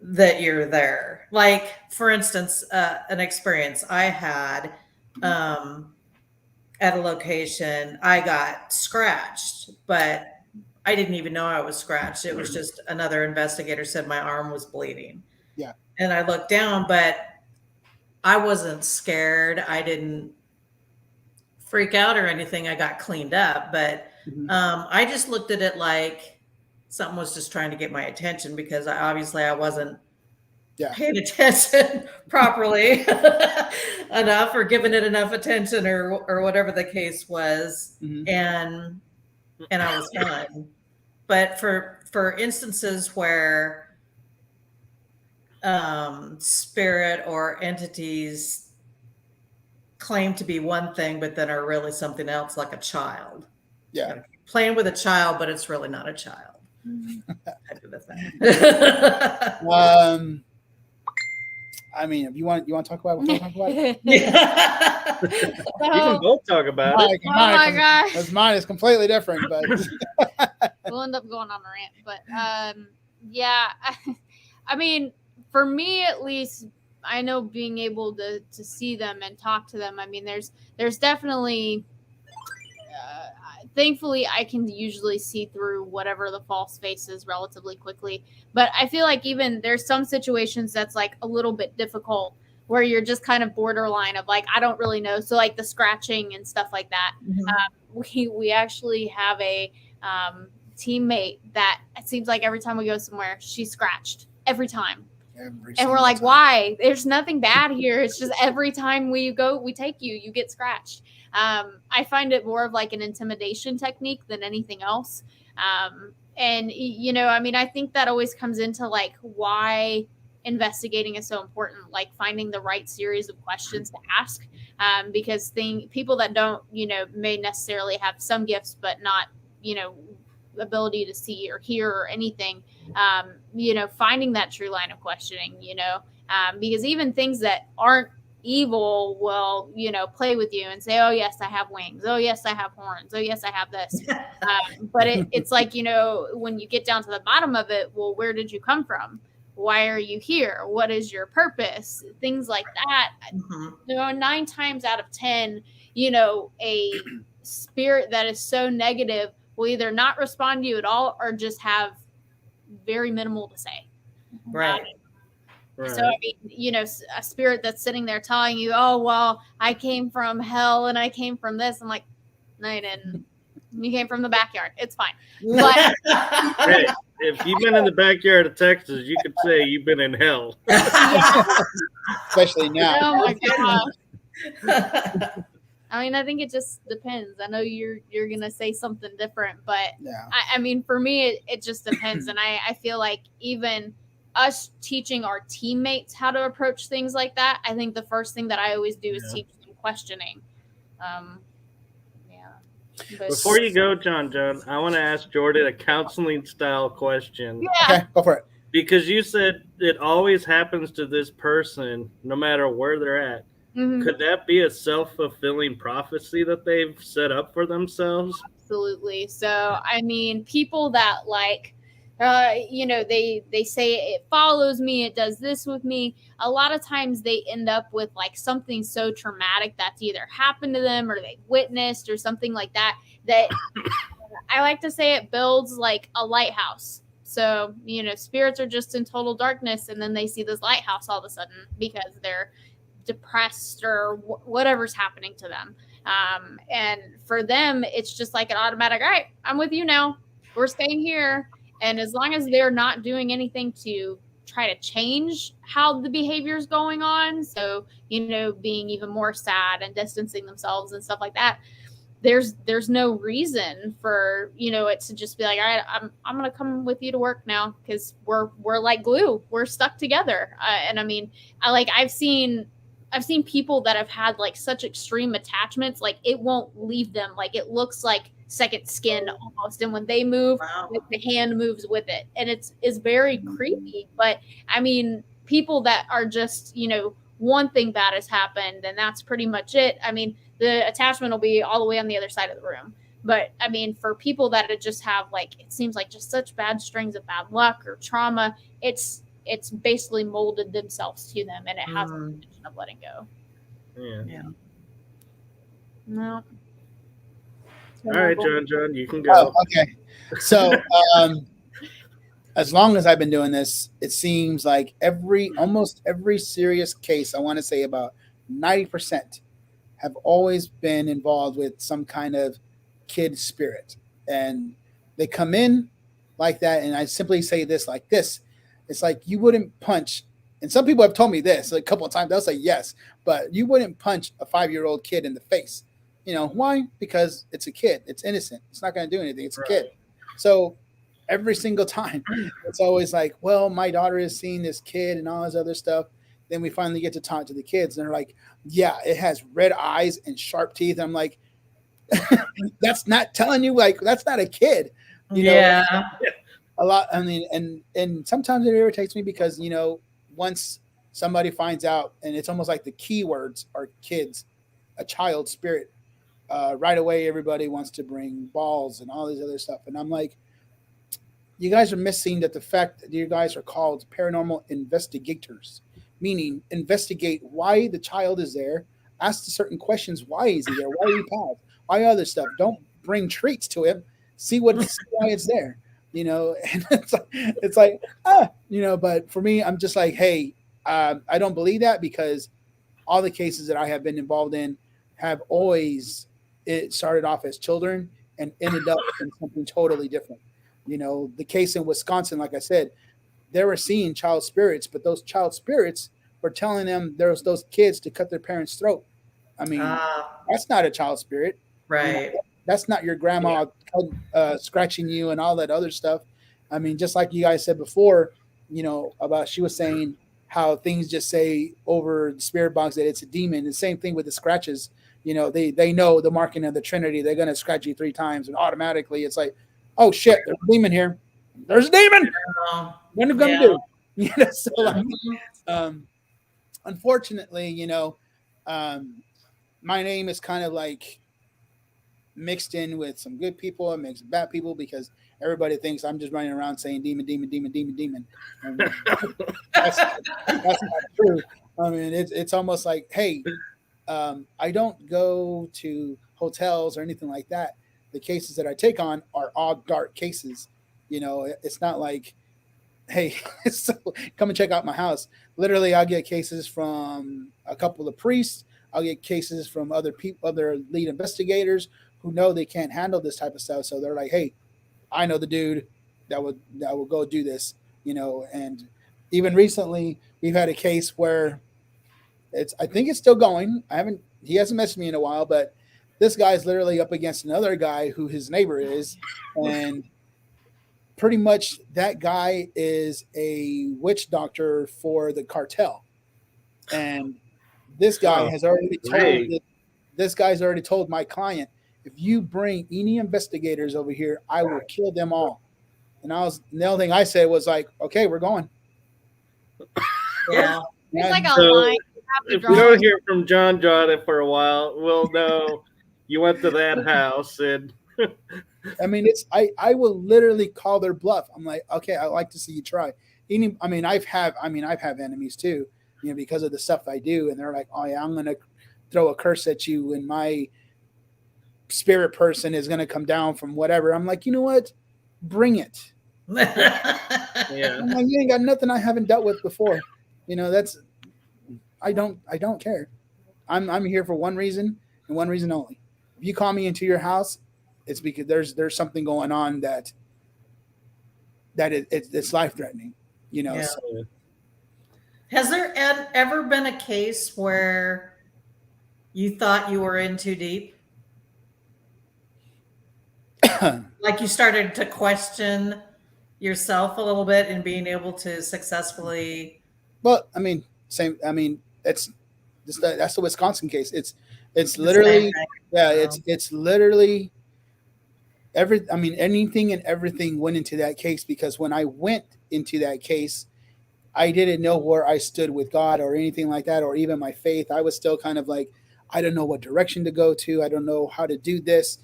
that you're there. Like, for instance, an experience I had, at a location, I got scratched, but I didn't even know I was scratched. It was just another investigator said my arm was bleeding. Yeah. And I looked down, but I wasn't scared. I didn't freak out or anything. I got cleaned up, but I just looked at it like something was just trying to get my attention because I wasn't paying attention properly enough or giving it enough attention or whatever the case was. And I was fine. But for instances where spirit or entities claim to be one thing, but then are really something else, like a child. Yeah. You know, playing with a child, but it's really not a child. Type of a thing. I mean, if you want to talk about it, we'll talk about it. We can both talk about it. Oh my gosh. Because mine is completely different, but we'll end up going on a rant. But yeah, I mean, for me at least, I know being able to see them and talk to them. I mean, there's definitely. Thankfully, I can usually see through whatever the false face is relatively quickly. But I feel like even there's some situations that's like a little bit difficult where you're just kind of borderline of like, I don't really know. So like the scratching and stuff like that. We actually have a teammate that it seems like every time we go somewhere, she's scratched every time. And we're like, why? There's nothing bad here. It's just every time we take you get scratched. I find it more of like an intimidation technique than anything else. And, you know, I mean, I think that always comes into like why investigating is so important, like finding the right series of questions to ask. Because people that don't, you know, may necessarily have some gifts, but not, you know, ability to see or hear or anything, you know, finding that true line of questioning, you know, because even things that aren't evil will, you know, play with you and say, oh yes, I have wings, oh yes, I have horns, oh yes, I have this. But it's like, you know, when you get down to the bottom of it, well, where did you come from? Why are you here? What is your purpose? Things like that. You know, 9 times out of 10, you know, a spirit that is so negative will either not respond to you at all or just have very minimal to say. Right. So, I mean, you know, a spirit that's sitting there telling you, oh, well, I came from hell and I came from this. I'm like, no, you didn't. You came from the backyard. It's fine. But hey, if you've been in the backyard of Texas, you could say you've been in hell. Especially now. Oh, my gosh. I mean, I think it just depends. I know you're going to say something different, but I mean, for me, it just depends. And I feel like even us teaching our teammates how to approach things like that, I think the first thing that I always do is teach them questioning. Before you go, JohnJohn, I want to ask Jordyn a counseling style question. Okay, go for it. Because you said it always happens to this person, no matter where they're at. Could that be a self-fulfilling prophecy that they've set up for themselves? Absolutely. So, I mean, people that like, you know, they say it follows me, it does this with me. A lot of times they end up with like something so traumatic that's either happened to them or they witnessed or something like that, that I like to say it builds like a lighthouse. So, you know, spirits are just in total darkness and then they see this lighthouse all of a sudden because they're depressed or whatever's happening to them. And for them, it's just like an automatic, all right, I'm with you now. We're staying here. And as long as they're not doing anything to try to change how the behavior is going on, so, you know, being even more sad and distancing themselves and stuff like that, there's no reason for, you know, it to just be like, all right, I'm going to come with you to work now because we're like glue. We're stuck together. And I mean, I've seen people that have had like such extreme attachments, like it won't leave them. Like it looks like second skin almost. And when they move, the hand moves with it. And it's very creepy. But I mean, people that are just, you know, one thing bad has happened and that's pretty much it. I mean, the attachment will be all the way on the other side of the room. But I mean, for people that just have like, it seems like just such bad strings of bad luck or trauma, it's basically molded themselves to them and it has no intention of letting go. Yeah. No. All right, JohnJohn, you can Oh, go. okay. So, as long as I've been doing this, it seems like almost every serious case, I want to say about 90% have always been involved with some kind of kid spirit. And they come in like that. And I simply say this like this. It's like you wouldn't punch. And some people have told me this like a couple of times. They'll say yes, but you wouldn't punch a 5-year-old kid in the face. You know why? Because it's a kid. It's innocent. It's not going to do anything. It's a kid. So every single time, it's always like, well, my daughter is seeing this kid and all this other stuff. Then we finally get to talk to the kids, and they're like, yeah, it has red eyes and sharp teeth. I'm like, that's not telling you, like, that's not a kid. You know, a lot. I mean, and sometimes it irritates me because, you know, once somebody finds out, and it's almost like the keywords are kids, a child spirit, right away, everybody wants to bring balls and all this other stuff. And I'm like, you guys are missing that the fact that you guys are called paranormal investigators, meaning investigate why the child is there, ask the certain questions. Why is he there? Why are you pals? Why other stuff? Don't bring treats to him. See why it's there, you know? And it's like, you know, but for me, I'm just like, hey, I don't believe that because all the cases that I have been involved in have always, it started off as children and ended up in something totally different. You know, the case in Wisconsin, like I said, they were seeing child spirits, but those child spirits were telling them there's those kids to cut their parents' throat. I mean, that's not a child spirit. Right. You know, that's not your grandma scratching you and all that other stuff. I mean, just like you guys said before, you know, about she was saying how things just say over the spirit box that it's a demon. The same thing with the scratches. You know, they know the marking of the Trinity. They're going to scratch you 3 times, and automatically it's like, oh shit, there's a demon here. There's a demon. What are you going to do? You know, so like, unfortunately, you know, my name is kind of like mixed in with some good people and mixed with bad people because everybody thinks I'm just running around saying demon, demon, demon, demon, demon. And that's not true. I mean, it's almost like, hey, I don't go to hotels or anything like that. The cases that I take on are all dark cases. You know, it's not like, hey, so come and check out my house. Literally, I'll get cases from a couple of priests. I'll get cases from other people, other lead investigators who know they can't handle this type of stuff. So they're like, hey, I know the dude that will go do this, you know. And even recently, we've had a case where I think it's still going. He hasn't messaged me in a while, but this guy's literally up against another guy who his neighbor is, and pretty much that guy is a witch doctor for the cartel. And this guy has already told my client, if you bring any investigators over here, I will kill them all. And the only thing I said was like, okay, we're going. Yeah. It's like a So, line. If we don't hear from JohnJohn for a while, we'll know you went to that house. And I mean, I will literally call their bluff. I'm like, okay, I'd like to see you try. I've have enemies too, you know, because of the stuff I do, and they're like, oh yeah, I'm gonna throw a curse at you, and my spirit person is gonna come down from whatever. I'm like, you know what? Bring it. yeah, I'm like, you ain't got nothing I haven't dealt with before. You know, I don't care. I'm here for one reason and one reason only. If you call me into your house, it's because there's something going on that it's life threatening. You know. Yeah. So. Has there ever been a case where you thought you were in too deep? Like you started to question yourself a little bit and being able to successfully. Well, I mean, that's the Wisconsin case. It's literally, it's literally anything and everything went into that case because when I went into that case, I didn't know where I stood with God or anything like that, or even my faith. I was still kind of like, I don't know what direction to go to. I don't know how to do this.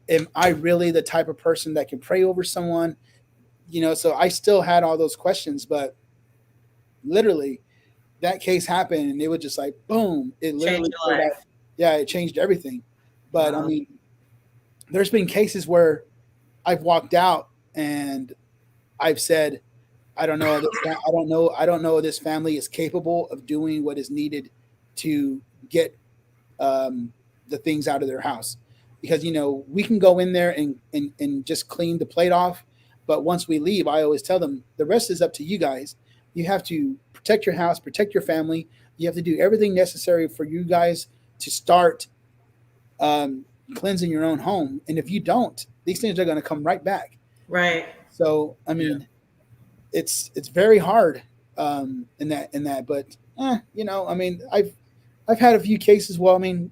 Am I really the type of person that can pray over someone? You know, so I still had all those questions, but literally that case happened and it was just like, boom, it literally, it changed everything. But I mean, there's been cases where I've walked out and I've said, I don't know. I don't know. This family is capable of doing what is needed to get the things out of their house, because we can go in there and just clean the plate off, but once we leave, I always tell them the rest is up to you guys. You have to protect your house, protect your family. You have to do everything necessary for you guys to start cleansing your own home. And if you don't, these things are going to come right back. Right. So I mean, it's very hard in that. But I mean, I've had a few cases. Well, I mean,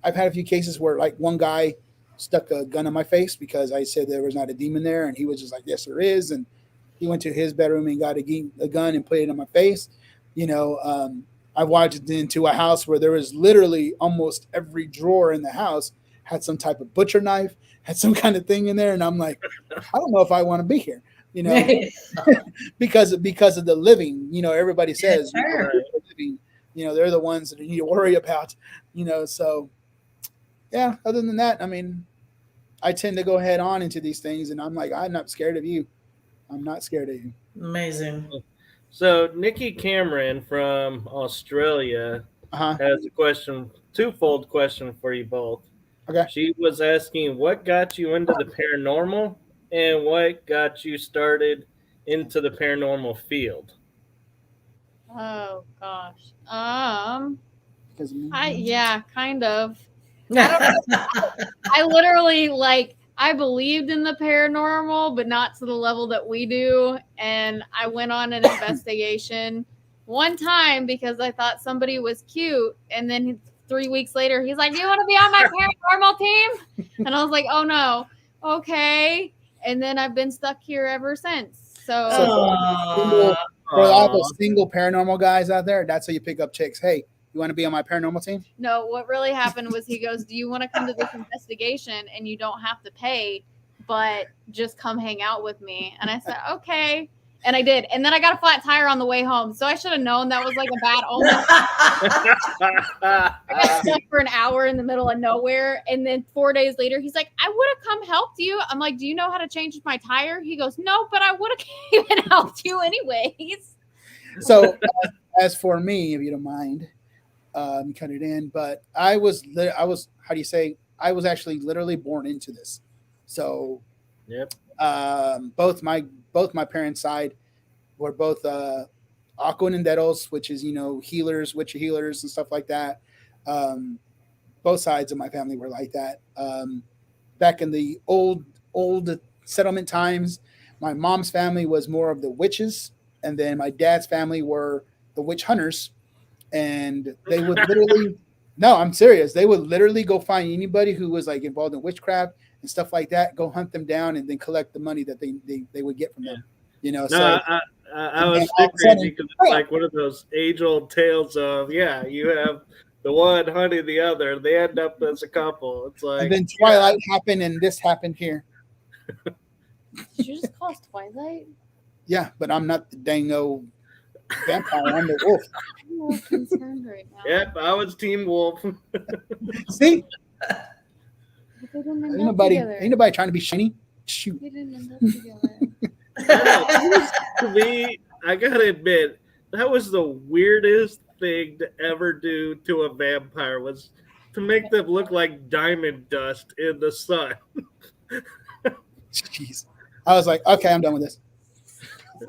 I've had a few cases where like one guy stuck a gun in my face because I said there was not a demon there, and he was just like, "Yes, there is," and he went to his bedroom and got a gun and put it in my face. I walked into a house where there was literally almost every drawer in the house had some type of butcher knife, had some kind of thing in there, and I'm like, I don't know if I want to be here, because of the living. Everybody says living, they're the ones that you need to worry about. So yeah. Other than that, I mean, I tend to go head on into these things, and I'm like, I'm not scared of you. I'm not scared of you. Amazing. So Nikki Cameron from Australia has a question, twofold question for you both. Okay. She was asking, what got you into the paranormal and what got you started into the paranormal field? Oh gosh. Yeah, Kind of. I literally I believed in the paranormal, but not to the level that we do. And I went on an investigation one time because I thought somebody was cute. And then 3 weeks later, he's like, "Do you want to be on my paranormal team?" And I was like, "Oh no, okay." And then I've been stuck here ever since. So for all those single paranormal guys out there, that's how you pick up chicks. Hey, you want to be on my paranormal team? No, what really happened was he goes, "Do you want to come to this investigation and you don't have to pay, but just come hang out with me?" And I said, "Okay." And I did. And then I got a flat tire on the way home. So I should have known that was like a bad omen. I got stuck for an hour in the middle of nowhere. And then 4 days later, he's like, "I would have come helped you." I'm like, "Do you know how to change my tire?" He goes, "No, but I would have came and helped you anyways." So as for me, if you don't mind, cut it in. But I was, how do you say? I was actually literally born into this. So, yep. Both my parents' side were both Aquanenderos, which is healers, witch healers, and stuff like that. Both sides of my family were like that. Back in the old settlement times, my mom's family was more of the witches, and then my dad's family were the witch hunters. And they would literally, no, I'm serious. They would literally go find anybody who was like involved in witchcraft and stuff like that, go hunt them down, and then collect the money that they would get from them. No, so I was crazy because it's like one of those age-old tales of, you have the one hunting the other, they end up as a couple. It's like, and then Twilight happened, and this happened here. Did you just call us Twilight? Yeah, but I'm not the dang old vampire. I'm the wolf. I'm a little concerned right now. Yep, I was Team Wolf. See? They didn't end Ain't up nobody together. trying to be shiny. Shoot. They didn't end up together. To me, I gotta admit, that was the weirdest thing to ever do to a vampire, was to make them look like diamond dust in the sun. Jeez. I was like, okay, I'm done with this.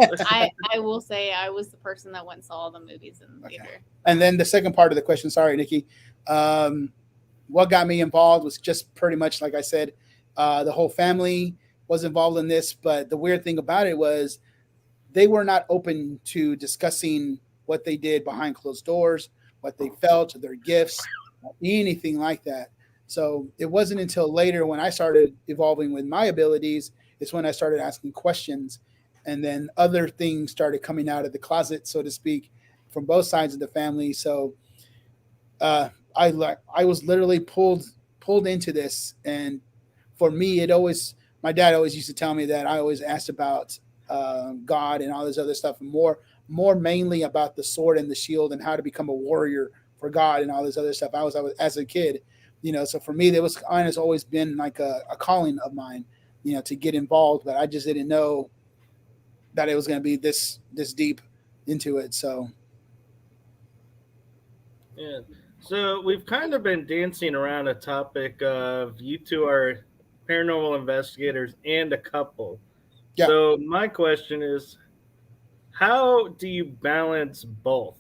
I will say I was the person that went and saw the movies in the theater. And then the second part of the question, sorry, Nikki. What got me involved was just pretty much, like I said, the whole family was involved in this. But the weird thing about it was they were not open to discussing what they did behind closed doors, what they felt, their gifts, anything like that. So it wasn't until later when I started evolving with my abilities, it's when I started asking questions. And then other things started coming out of the closet, so to speak, from both sides of the family. So I was literally pulled into this. And for me, my dad always used to tell me that I always asked about God and all this other stuff, and more mainly about the sword and the shield and how to become a warrior for God and all this other stuff. I was as a kid. So for me, has always been like a calling of mine, to get involved, but I just didn't know that it was going to be this deep into it. So Yeah. So we've kind of been dancing around a topic of you two are paranormal investigators and a couple. Yeah. So my question is, how do you balance both,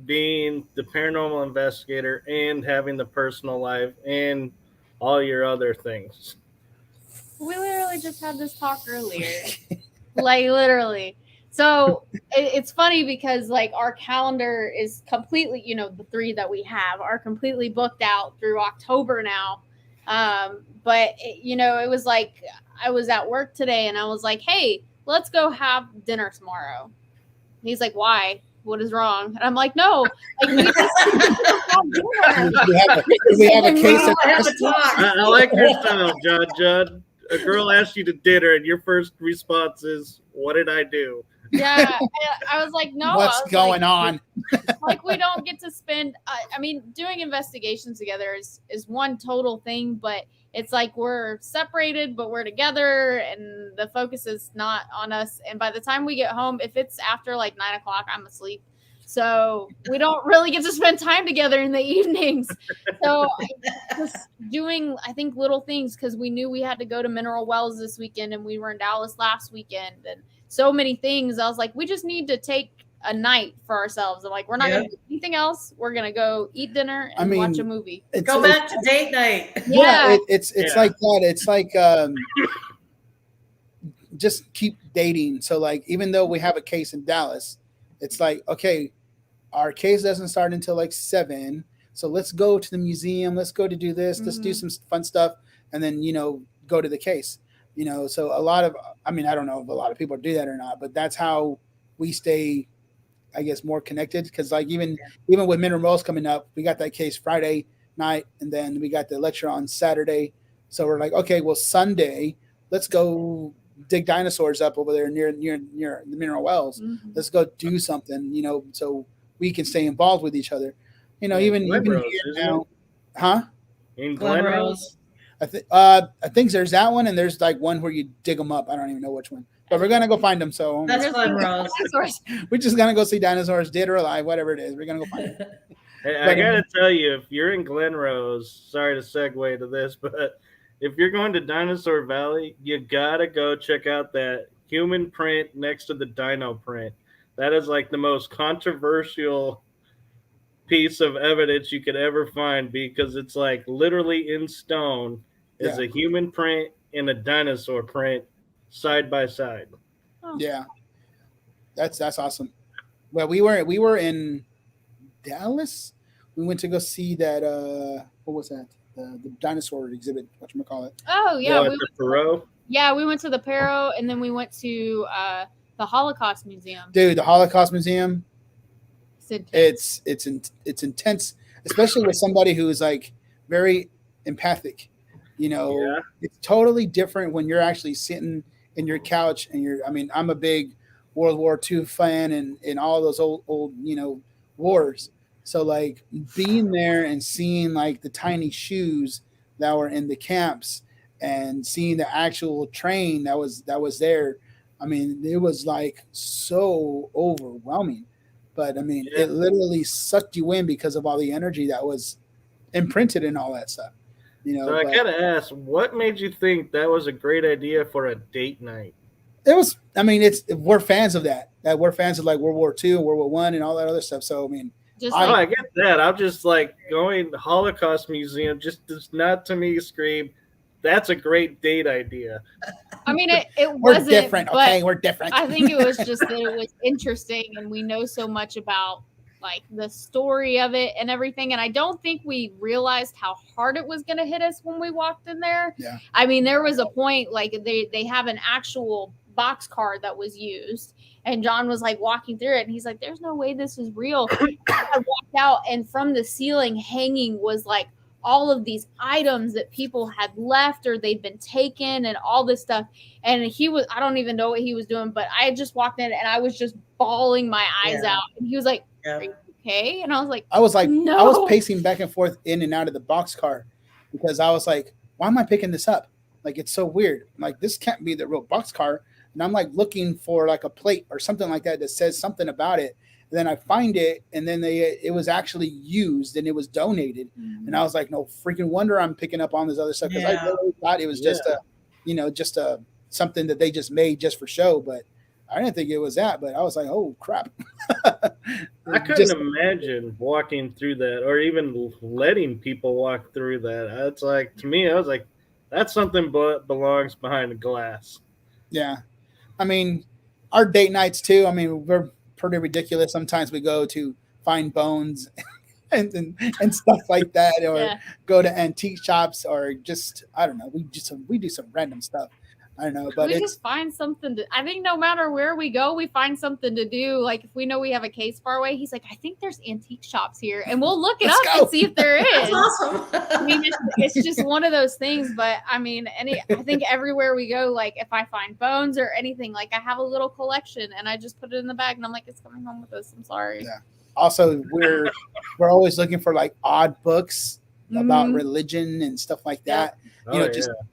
being the paranormal investigator and having the personal life and all your other things? We literally just had this talk earlier. Like, literally. So it's funny because, like, our calendar is completely, the 3 that we have are completely booked out through October now. But, it was like I was at work today and I was like, hey, let's go have dinner tomorrow. And he's like, why? What is wrong? And I'm like, no. Like, we just have dinner. we have a case of I like your style, John. A girl asks you to dinner, and your first response is, "What did I do?" Yeah, I was like, no. What's going on? Like, we don't get to spend. Doing investigations together is one total thing, but it's like we're separated, but we're together, and the focus is not on us. And by the time we get home, if it's after like 9 o'clock, I'm asleep. So we don't really get to spend time together in the evenings. So just doing, I think, little things, because we knew we had to go to Mineral Wells this weekend and we were in Dallas last weekend and so many things. I was like, we just need to take a night for ourselves. I'm like, we're not going to do anything else. We're going to go eat dinner and watch a movie. Go back to date night. Yeah, it's like that. It's like just keep dating. So like, even though we have a case in Dallas, it's like, okay, our case doesn't start until like 7. So let's go to the museum. Let's go to do this. Let's do some fun stuff. And then, go to the case, so a lot of, I don't know if a lot of people do that or not, but that's how we stay, I guess, more connected. Cause like even with Mineral Wells coming up, we got that case Friday night and then we got the lecture on Saturday. So we're like, okay, well, Sunday, let's go dig dinosaurs up over there near the Mineral Wells. Let's go do something, so we can stay involved with each other. Even here now, huh? In Glen Rose? I think there's that one, and there's like one where you dig them up. I don't even know which one, but we're gonna go find them. So that's Glen Rose. We're just gonna go see dinosaurs, dead or alive, whatever it is. We're gonna go find them. Hey, I gotta tell you, if you're in Glen Rose, sorry to segue to this, but if you're going to Dinosaur Valley, you gotta go check out that human print next to the dino print. That is like the most controversial piece of evidence you could ever find, because it's like literally in stone is a human print and a dinosaur print side by side. Yeah, that's awesome. Well, we were in Dallas. We went to go see that. What was that? The dinosaur exhibit. Whatchamacallit? Oh yeah, we went to the Perro, and then we went to the Holocaust Museum. Dude, the Holocaust Museum. It's intense, especially with somebody who is like very empathic. It's totally different when you're actually sitting in your couch and I'm a big World War II fan and all those old wars. So like being there and seeing like the tiny shoes that were in the camps and seeing the actual train that was there. It was like so overwhelming, but it literally sucked you in because of all the energy that was imprinted and all that stuff. So I gotta ask, what made you think that was a great idea for a date night? It was. We're fans of that. That we're fans of like World War II, World War I, and all that other stuff. So I get that. I'm just like going to the Holocaust Museum just does not to me scream, that's a great date idea. It we're wasn't different. Okay, we're different. I think it was just that it was interesting, and we know so much about like the story of it and everything. And I don't think we realized how hard it was going to hit us when we walked in there. Yeah. There was a point like they have an actual box car that was used, and John was like walking through it and he's like, there's no way this is real. I walked out, and from the ceiling hanging was like all of these items that people had left or they'd been taken and all this stuff. And I don't even know what he was doing, but I had just walked in and I was just bawling my eyes out. And he was like, are you okay? And I was like, no. I was pacing back and forth in and out of the box car. because I was like, why am I picking this up? Like, it's so weird. I'm like, this can't be the real boxcar. And I'm like looking for like a plate or something like that says something about it. And then I find it, and then it was actually used and it was donated. Mm-hmm. And I was like, no freaking wonder I'm picking up on this other stuff, because I really thought it was just something that they just made just for show. But I didn't think it was that. But I was like, oh crap. I couldn't imagine walking through that, or even letting people walk through that. It's like, to me, I was like, that's something belongs behind the glass. Yeah. I mean, our date nights too. I mean, we're pretty ridiculous. Sometimes we go to find bones and stuff like that, or go to antique shops, or just, I don't know. We do some random stuff. I don't know, but we just find something to. I think no matter where we go, we find something to do. Like if we know we have a case far away, he's like, I think there's antique shops here, and we'll look it up and see if there is. That's awesome. I mean, it's just one of those things. But I mean, I think everywhere we go, like if I find bones or anything, like I have a little collection, and I just put it in the bag, and I'm like, it's coming home with us. I'm sorry. Yeah. Also, we're always looking for like odd books about religion and stuff like that.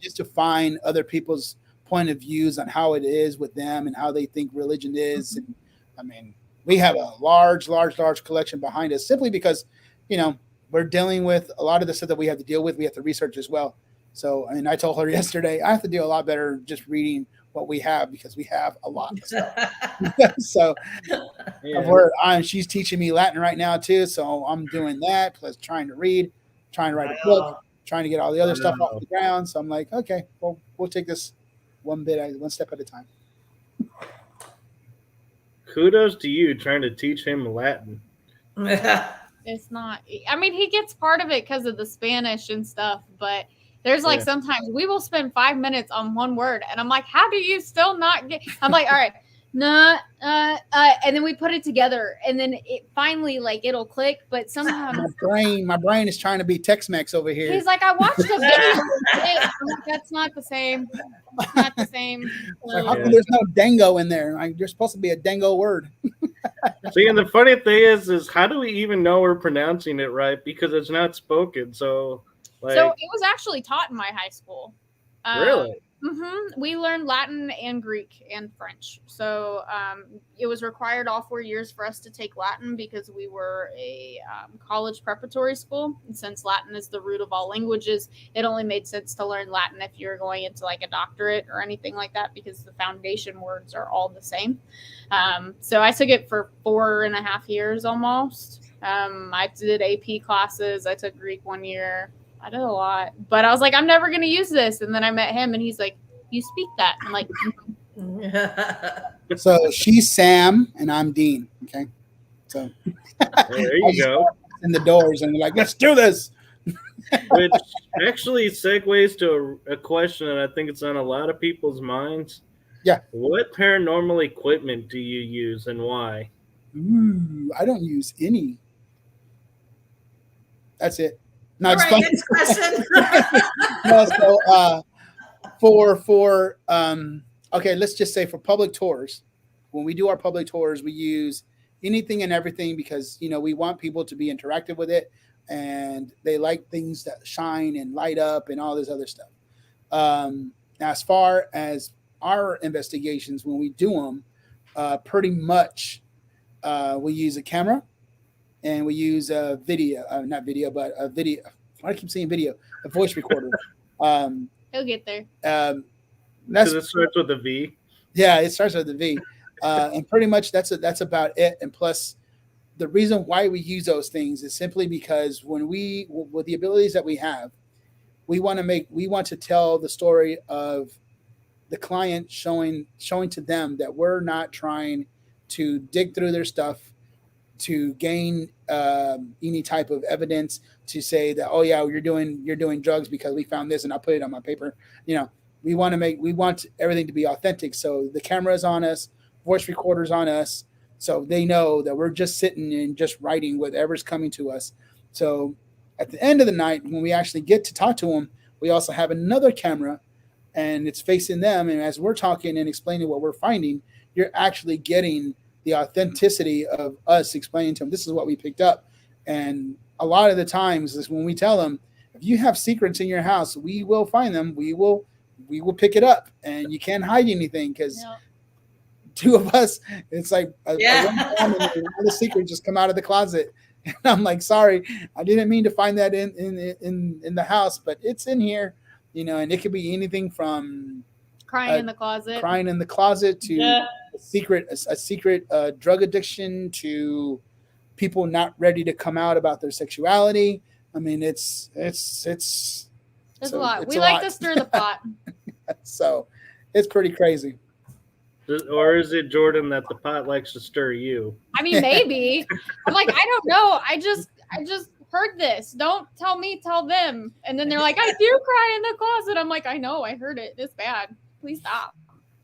Just to find other people's point of views on how it is with them and how they think religion is. And I mean, we have a large collection behind us, simply because, we're dealing with a lot of the stuff that we have to deal with. We have to research as well. So, and I told her yesterday, I have to do a lot better just reading what we have, because we have a lot of stuff. So she's teaching me Latin right now too. So I'm doing that, plus trying to read, trying to write a book, trying to get all the other stuff off the ground. So I'm like, okay, well, we'll take this one step at a time. Kudos to you trying to teach him Latin. It's not. I mean, he gets part of it because of the Spanish and stuff, but there's like sometimes we will spend 5 minutes on one word, and I'm like, how do you still not get? I'm like, all right, and then we put it together, and then it finally it'll click. But sometimes my brain is trying to be Tex-Mex over here. He's like, I watched a video. I'm like, that's not the same. It's not the same. Like, how come there's no dango in there? Like, there's supposed to be a dango word. See, and the funny thing is how do we even know we're pronouncing it right, because it's not spoken? So it was actually taught in my high school. Really? We learned Latin and Greek and French. So it was required all 4 years for us to take Latin, because we were a college preparatory school. And since Latin is the root of all languages, it only made sense to learn Latin if you're going into like a doctorate or anything like that, because the foundation words are all the same. So I took it for 4.5 years almost. I did AP classes. I took Greek 1 year. I did a lot, but I was like, I'm never going to use this. And then I met him, and he's like, you speak that. I'm like, So she's Sam and I'm Dean. Okay. So there you go. In the doors, and they're like, let's do this. Which actually segues to a question that I think it's on a lot of people's minds. Yeah. What paranormal equipment do you use, and why? I don't use any. That's it. No, All right, next question. No, so for okay, let's just say for public tours, when we do our public tours, we use anything and everything, because we want people to be interactive with it, and they like things that shine and light up and all this other stuff. As far as our investigations, when we do them, pretty much we use a camera. And we use a video, not video, but a video. I keep saying video, a voice recorder. he'll get there. Because it starts with a V. Yeah, it starts with a V. And pretty much that's about it. And plus, the reason why we use those things is simply because with the abilities that we have, we want to tell the story of the client, showing to them that we're not trying to dig through their stuff to gain any type of evidence to say that, oh yeah, you're doing drugs because we found this and I put it on my paper. We want everything to be authentic. So the camera is on us, voice recorders on us, so they know that we're just sitting and just writing whatever's coming to us. So at the end of the night, when we actually get to talk to them, we also have another camera, and it's facing them. And as we're talking and explaining what we're finding, you're actually getting the authenticity of us explaining to them, this is what we picked up. And a lot of the times is when we tell them, if you have secrets in your house, we will find them. We will pick it up, and you can't hide anything because two of us, it's like a all the secrets just come out of the closet. And I'm like, sorry, I didn't mean to find that in the house, but it's in here, and it could be anything from crying in the closet to a secret drug addiction to people not ready to come out about their sexuality. I mean, it's a lot. We like to stir the pot. So it's pretty crazy. Or is it Jordyn that the pot likes to stir you? I mean, maybe. I'm like, I don't know. I just heard this. Don't tell me, tell them. And then they're like, I do cry in the closet. I'm like, I know, I heard it. It's bad. Please stop.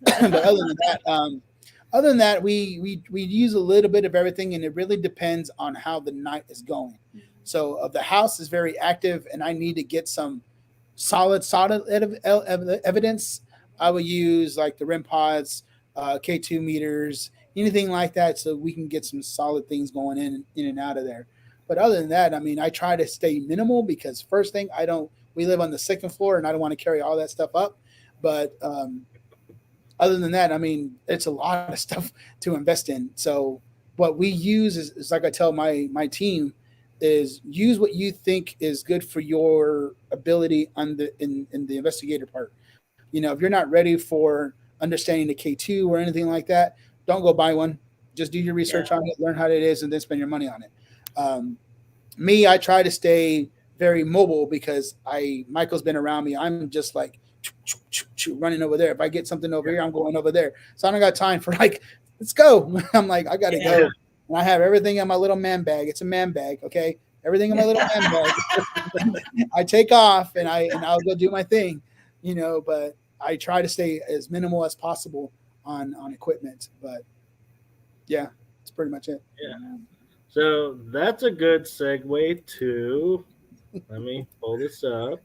But other than that, we use a little bit of everything, and it really depends on how the night is going. So if the house is very active and I need to get some solid evidence, I will use like the REM pods, K2 meters, anything like that, so we can get some solid things going in and out of there. But other than that, I mean, I try to stay minimal because first thing, we live on the second floor and I don't want to carry all that stuff up. But other than that, I mean, it's a lot of stuff to invest in. So what we use is like I tell my team, is use what you think is good for your ability in the investigator part. If you're not ready for understanding the K2 or anything like that, don't go buy one. Just do your research on it, learn how it is, and then spend your money on it. Me, I try to stay very mobile because Michael's been around me. I'm just like running over there. If I get something over here, I'm going over there. So I don't got time for like, let's go. I'm like, I got to go. And I have everything in my little man bag. It's a man bag, okay? Everything in my little man bag. I take off and I'll go do my thing, but I try to stay as minimal as possible on equipment. But yeah, that's pretty much it. Yeah. So that's a good segue to, let me pull this up.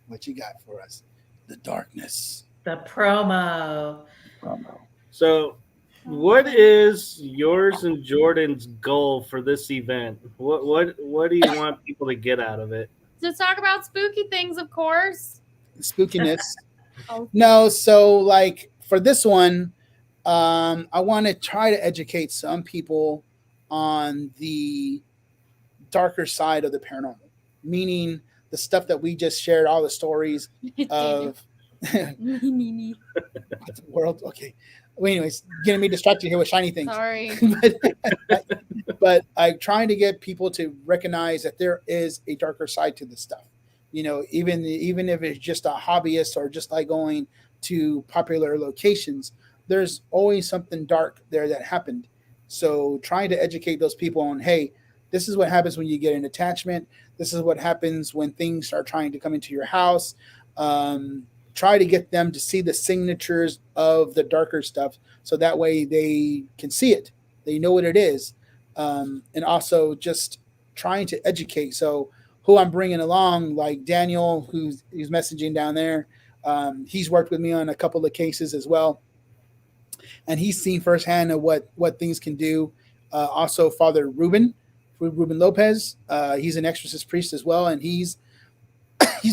What you got for us? The darkness. The promo. So what is yours and Jordyn's goal for this event? What do you want people to get out of it? To talk about spooky things, of course. Spookiness. No, so like for this one, I want to try to educate some people on the darker side of the paranormal, meaning the stuff that we just shared, all the stories of what the world. Okay. Well, anyways, getting me distracted here with shiny things. Sorry. but I'm trying to get people to recognize that there is a darker side to this stuff. Even if it's just a hobbyist or just like going to popular locations, there's always something dark there that happened. So trying to educate those people on, hey, this is what happens when you get an attachment. This is what happens when things are trying to come into your house. Try to get them to see the signatures of the darker stuff so that way they can see it. They know what it is. And also just trying to educate. So who I'm bringing along, like Daniel, who's messaging down there, he's worked with me on a couple of cases as well. And he's seen firsthand of what things can do. Also, Father Ruben Lopez, he's an exorcist priest as well, and he's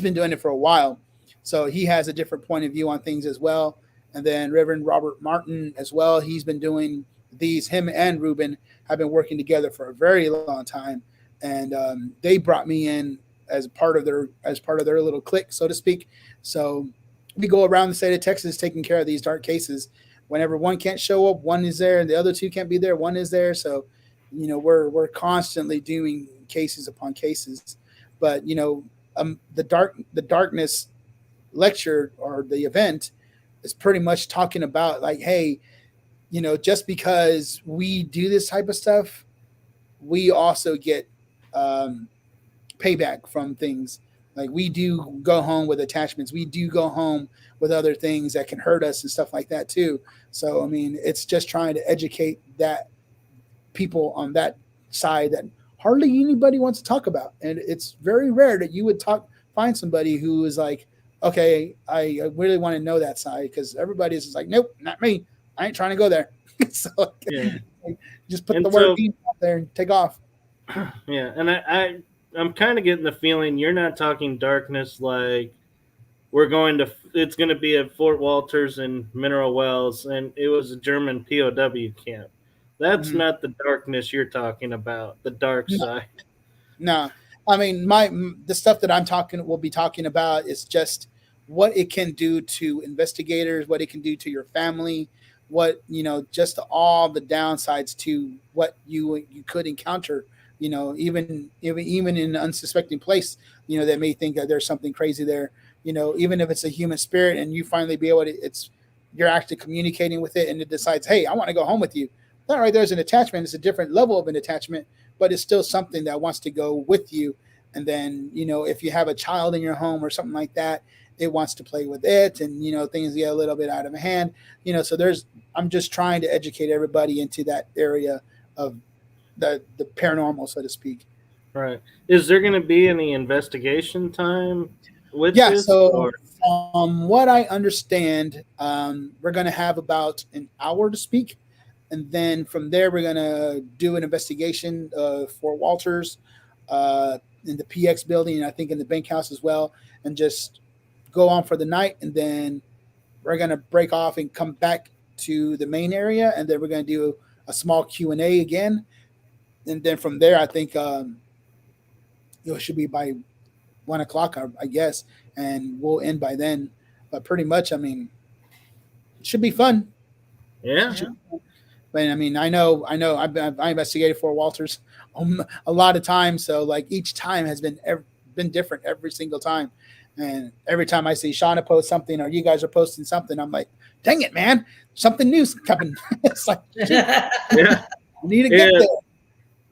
been doing it for a while. So he has a different point of view on things as well. And then Reverend Robert Martin as well. He's been doing these. Him and Ruben have been working together for a very long time. And they brought me in as part of their little clique, so to speak. So we go around the state of Texas taking care of these dark cases. Whenever one can't show up, one is there, and the other two can't be there, one is there. So, we're constantly doing cases upon cases. But the darkness lecture or the event is pretty much talking about like, hey, just because we do this type of stuff, we also get payback from things. Like we do go home with attachments. We do go home with other things that can hurt us and stuff like that too. So, I mean, it's just trying to educate that people on that side that hardly anybody wants to talk about. And it's very rare that you would find somebody who is like, okay, I really want to know that side, because everybody's just like, nope, not me. I ain't trying to go there. So just put the word out there and take off. Yeah, and I I'm kind of getting the feeling you're not talking darkness like it's going to be at Fort Wolters and Mineral Wells, and it was a German POW camp. That's Mhm. not the darkness you're talking about, the dark side. No, I mean the stuff that we'll be talking about is just what it can do to investigators, what it can do to your family, what just all the downsides to what you could encounter. Even in an unsuspecting place, that may think that there's something crazy there. Even if it's a human spirit, and you finally be able to, you're actually communicating with it, and it decides, hey, I want to go home with you. All right, there's an attachment. It's a different level of an attachment, but it's still something that wants to go with you. And then, if you have a child in your home or something like that, it wants to play with it, and things get a little bit out of hand. So I'm just trying to educate everybody into that area of the paranormal, so to speak. Right. Is there going to be any investigation time with Yeah. this? So from what I understand, we're going to have about an hour to speak. And then from there, we're going to do an investigation of Fort Wolters, in the PX building, and I think in the bank house as well, and just go on for the night. And then we're going to break off and come back to the main area. And then we're going to do a small Q&A again. And then from there, I think it should be by 1 o'clock, I guess, and we'll end by then. But pretty much, I mean, it should be fun. Yeah. But I mean, I know, I investigated Fort Wolters a lot of times, so like each time has been different every single time. And every time I see Shauna post something or you guys are posting something, I'm like, dang it, man, something new's coming. It's like, Yeah. we need to get there.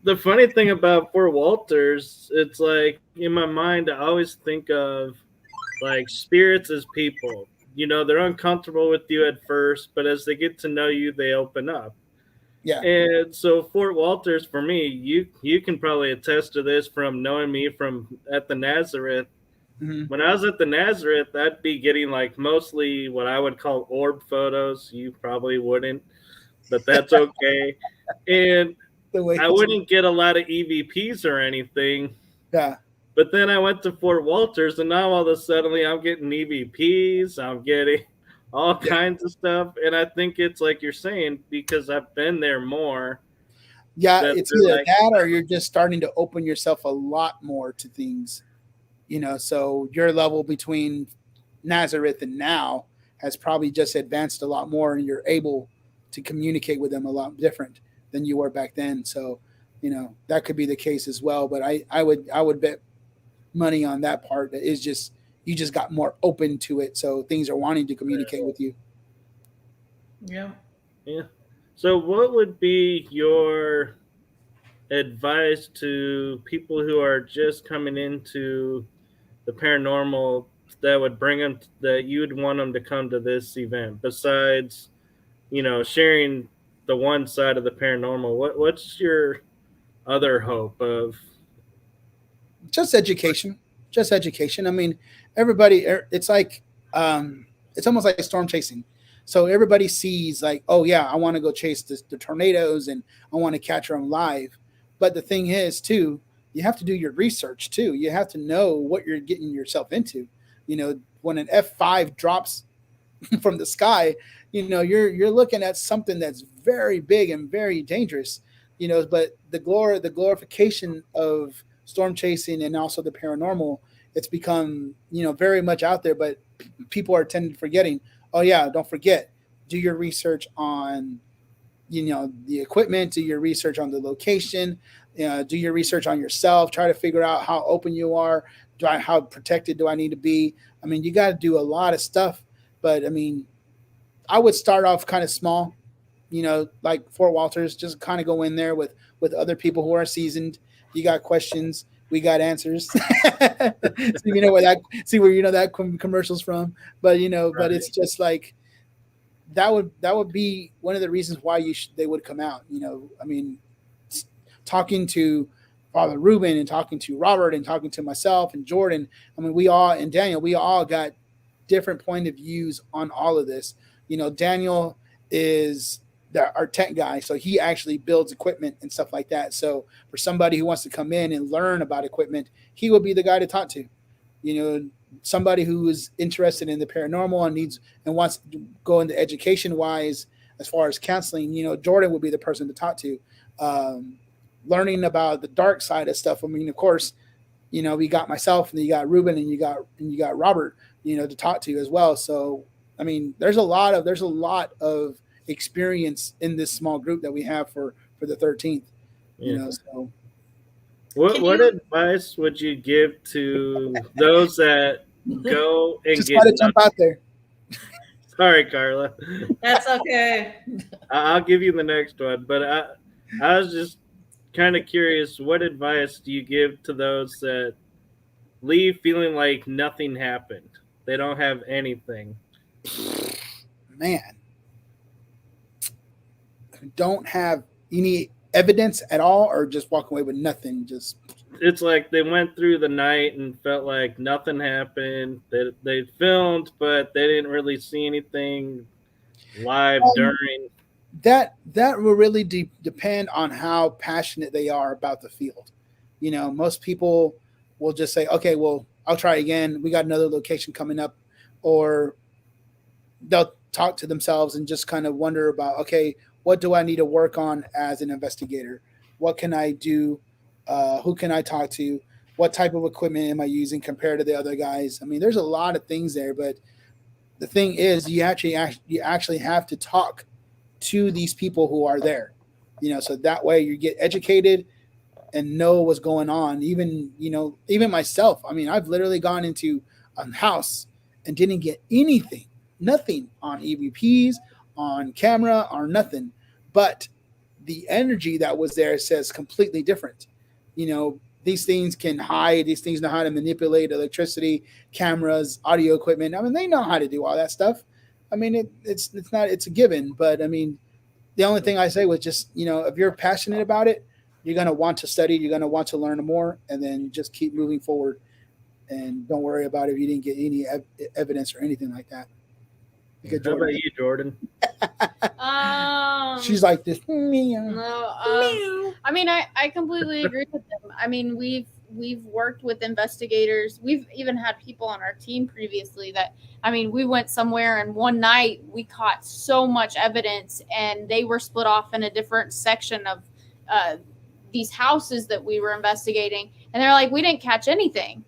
The funny thing about Fort Wolters, it's like in my mind, I always think of like spirits as people. They're uncomfortable with you at first, but as they get to know you, they open up. Yeah. And so Fort Wolters, for me, you can probably attest to this from knowing me from at the Nazareth. Mm-hmm. When I was at the Nazareth, I'd be getting like mostly what I would call orb photos. You probably wouldn't, but that's okay. And I wouldn't get a lot of EVPs or anything. Yeah. But then I went to Fort Wolters, and now all of a sudden I'm getting EVPs. I'm getting all kinds of stuff. And I think it's like you're saying, because I've been there more. Yeah, it's either that or you're just starting to open yourself a lot more to things. So your level between Nazareth and now has probably just advanced a lot more, and you're able to communicate with them a lot different than you were back then. So, that could be the case as well. But I would bet money on that part. That is just, you just got more open to it. So things are wanting to communicate with you. Yeah. Yeah. So what would be your advice to people who are just coming into the paranormal that would bring them, that you would want them to come to this event, besides, sharing the one side of the paranormal? What's your other hope of? Just education. I mean, everybody, it's like, it's almost like storm chasing. So everybody sees like, oh yeah, I want to go chase the tornadoes and I want to catch them live. But the thing is too, you have to do your research too. You have to know what you're getting yourself into. When an F5 drops from the sky, you're looking at something that's very big and very dangerous. But the glorification of storm chasing and also the paranormal, it's become, very much out there, but people are tending to forgetting. Oh yeah, don't forget, do your research on, the equipment, do your research on the location, do your research on yourself, try to figure out how open you are, how protected do I need to be? I mean, you got to do a lot of stuff, but I mean, I would start off kind of small, like Fort Wolters, just kind of go in there with other people who are seasoned. You got questions, we got answers. So where that commercial's from. But right. But it's just like that would be one of the reasons why they would come out. I mean, talking to Father Ruben and talking to Robert and talking to myself and Jordyn. I mean, and Daniel, we all got different point of views on all of this. Daniel is our tech guy. So he actually builds equipment and stuff like that. So for somebody who wants to come in and learn about equipment, he would be the guy to talk to. You know, somebody who is interested in the paranormal and wants to go into education wise, as far as counseling, you know, Jordyn would be the person to talk to. Learning about the dark side of stuff. I mean, of course, you know, we got myself, and you got Ruben, and you got Robert, you know, to talk to as well. So, I mean, there's a lot of experience in this small group that we have for the 13th. You know, so what advice would you give to those that go and just get gotta jump out there. Sorry, Carla. That's okay. I'll give you the next one, but I was just kind of curious. What advice do you give to those that leave feeling like nothing happened? They don't have anything. Man, don't have any evidence at all, or just walk away with nothing. Just it's like they went through the night and felt like nothing happened. They filmed, but they didn't really see anything live during. That will really depend on how passionate they are about the field. You know, most people will just say, okay, well, I'll try again. We got another location coming up. Or they'll talk to themselves and just kind of wonder about, okay, what do I need to work on as an investigator? What can I do? Who can I talk to? What type of equipment am I using compared to the other guys? I mean, there's a lot of things there, but the thing is, you actually have to talk to these people who are there, you know, so that way you get educated and know what's going on. Even, you know, even myself, I mean, I've literally gone into a house and didn't get nothing on EVPs, on camera, or nothing, but the energy that was there says completely different. You know, these things can hide, these things know how to manipulate electricity, cameras, audio equipment. I mean, they know how to do all that stuff. I mean, it's a given, but I mean, the only thing I say was just, you know, if you're passionate about it, you're going to want to study, you're going to want to learn more, and then just keep moving forward, and don't worry about if you didn't get any evidence or anything like that. How about you, Jordyn? She's like this. No, I mean, I completely agree with them. I mean, we've worked with investigators. We've even had people on our team previously that, I mean, we went somewhere and one night we caught so much evidence, and they were split off in a different section of these houses that we were investigating, and they're like, we didn't catch anything.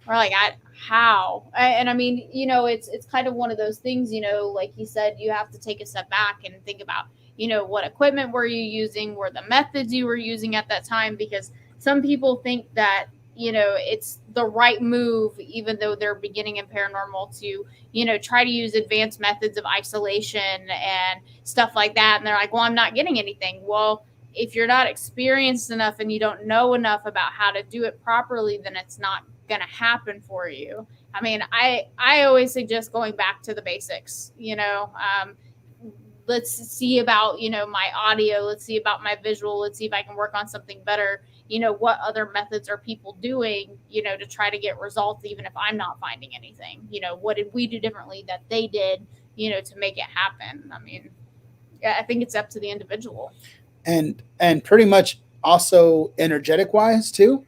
We're like, how? And I mean, you know, it's kind of one of those things, you know, like you said, you have to take a step back and think about, you know, what equipment were you using, were the methods you were using at that time, because some people think that, you know, it's the right move, even though they're beginning in paranormal, to, you know, try to use advanced methods of isolation and stuff like that. And they're like, well, I'm not getting anything. Well, if you're not experienced enough and you don't know enough about how to do it properly, then it's not going to happen for you. I mean, I always suggest going back to the basics, you know. Let's see about, you know, my audio, let's see about my visual, let's see if I can work on something better. You know, what other methods are people doing, you know, to try to get results, even if I'm not finding anything. You know, what did we do differently that they did, you know, to make it happen? I mean, I think it's up to the individual. And pretty much also energetic wise too.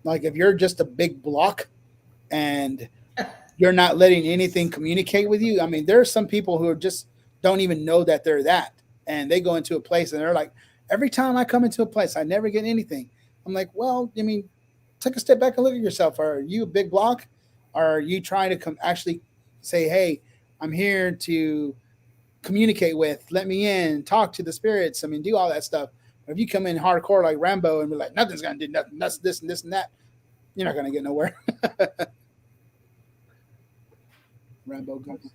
Like if you're just a big block and you're not letting anything communicate with you. I mean, there are some people who are just don't even know that they're that. And they go into a place and they're like, every time I come into a place, I never get anything. I'm like, well, I mean, take a step back and look at yourself. Are you a big block? Or are you trying to actually say, hey, I'm here to communicate with, let me in, talk to the spirits. I mean, do all that stuff. But if you come in hardcore like Rambo and be like, nothing's going to do nothing, that's this and this and that, you're not going to get nowhere. Rambo goes.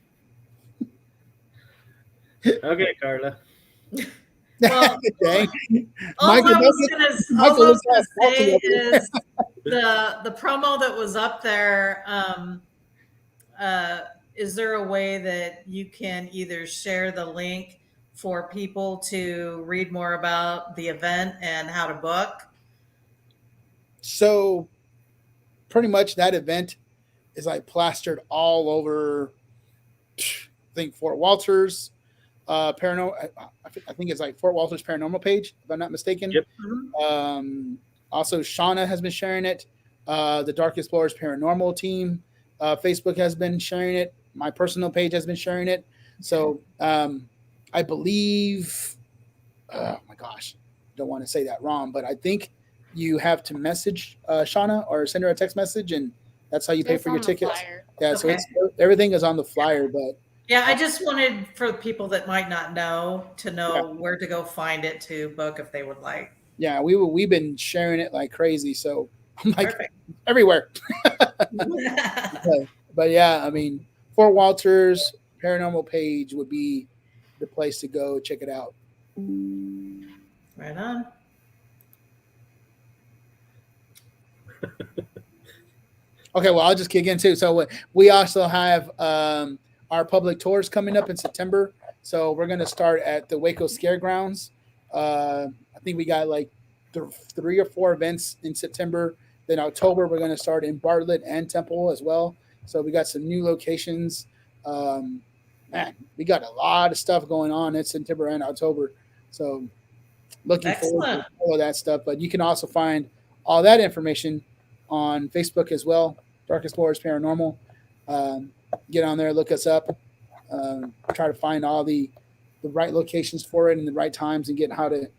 Okay, Carla. Well, Dang. all Michael, I was going to say Michael, is the promo that was up there. Is there a way that you can either share the link for people to read more about the event and how to book? So pretty much that event is like plastered all over, I think, Fort Wolters, paranormal. I think it's like Fort Wolters paranormal page, if I'm not mistaken. Yep. Also, Shauna has been sharing it. The Dark Explorers Paranormal team, Facebook has been sharing it. My personal page has been sharing it. So I believe, oh my gosh, don't want to say that wrong, but I think you have to message Shauna or send her a text message, and that's how you pay It's for on your the tickets. flyer. Yeah, so Okay. everything is on the flyer, but Yeah, I just wanted for the people that might not know to know where to go find it to book if they would like. yeah, we've been sharing it like crazy. So I'm like Perfect. everywhere. But yeah, I mean, Fort Walters Paranormal page would be the place to go check it out. Right on. Okay, well, I'll just kick in too. So we also have our public tours coming up in September. So we're going to start at the Waco Scare Grounds. I think we got like 3 or 4 events in September. Then October, we're going to start in Bartlett and Temple as well. So we got some new locations. Man, we got a lot of stuff going on in September and October. So looking forward Excellent. to all of that stuff. But you can also find all that information on Facebook as well, Dark Explorers Paranormal. Get on there, look us up, try to find all the right locations for it and the right times, and get how to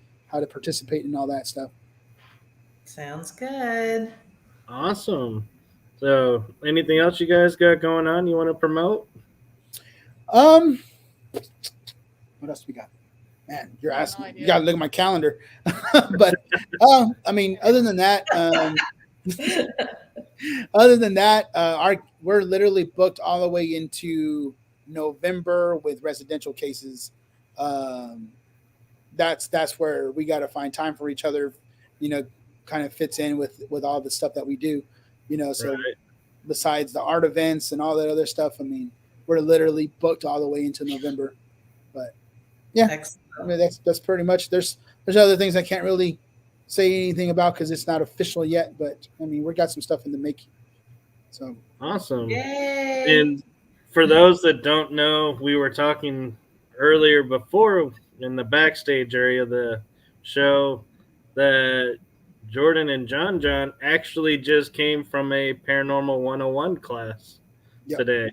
participate in all that stuff. Sounds good. Awesome. So, anything else you guys got going on you want to promote? What else we got? Man, you're I have asking. no idea. You got to look at my calendar. But I mean, other than that, we're literally booked all the way into November with residential cases. That's where we got to find time for each other. Kind of fits in with all the stuff that we do. So Right. besides the art events and all that other stuff, I mean, we're literally booked all the way into November. But yeah, Excellent. I mean, that's pretty much. There's other things I can't really say anything about because it's not official yet. But I mean, we got some stuff in the making. So Awesome. Yay. And for those that don't know, we were talking earlier before in the backstage area of the show that Jordyn and JohnJohn actually just came from a Paranormal 101 class Yep. today.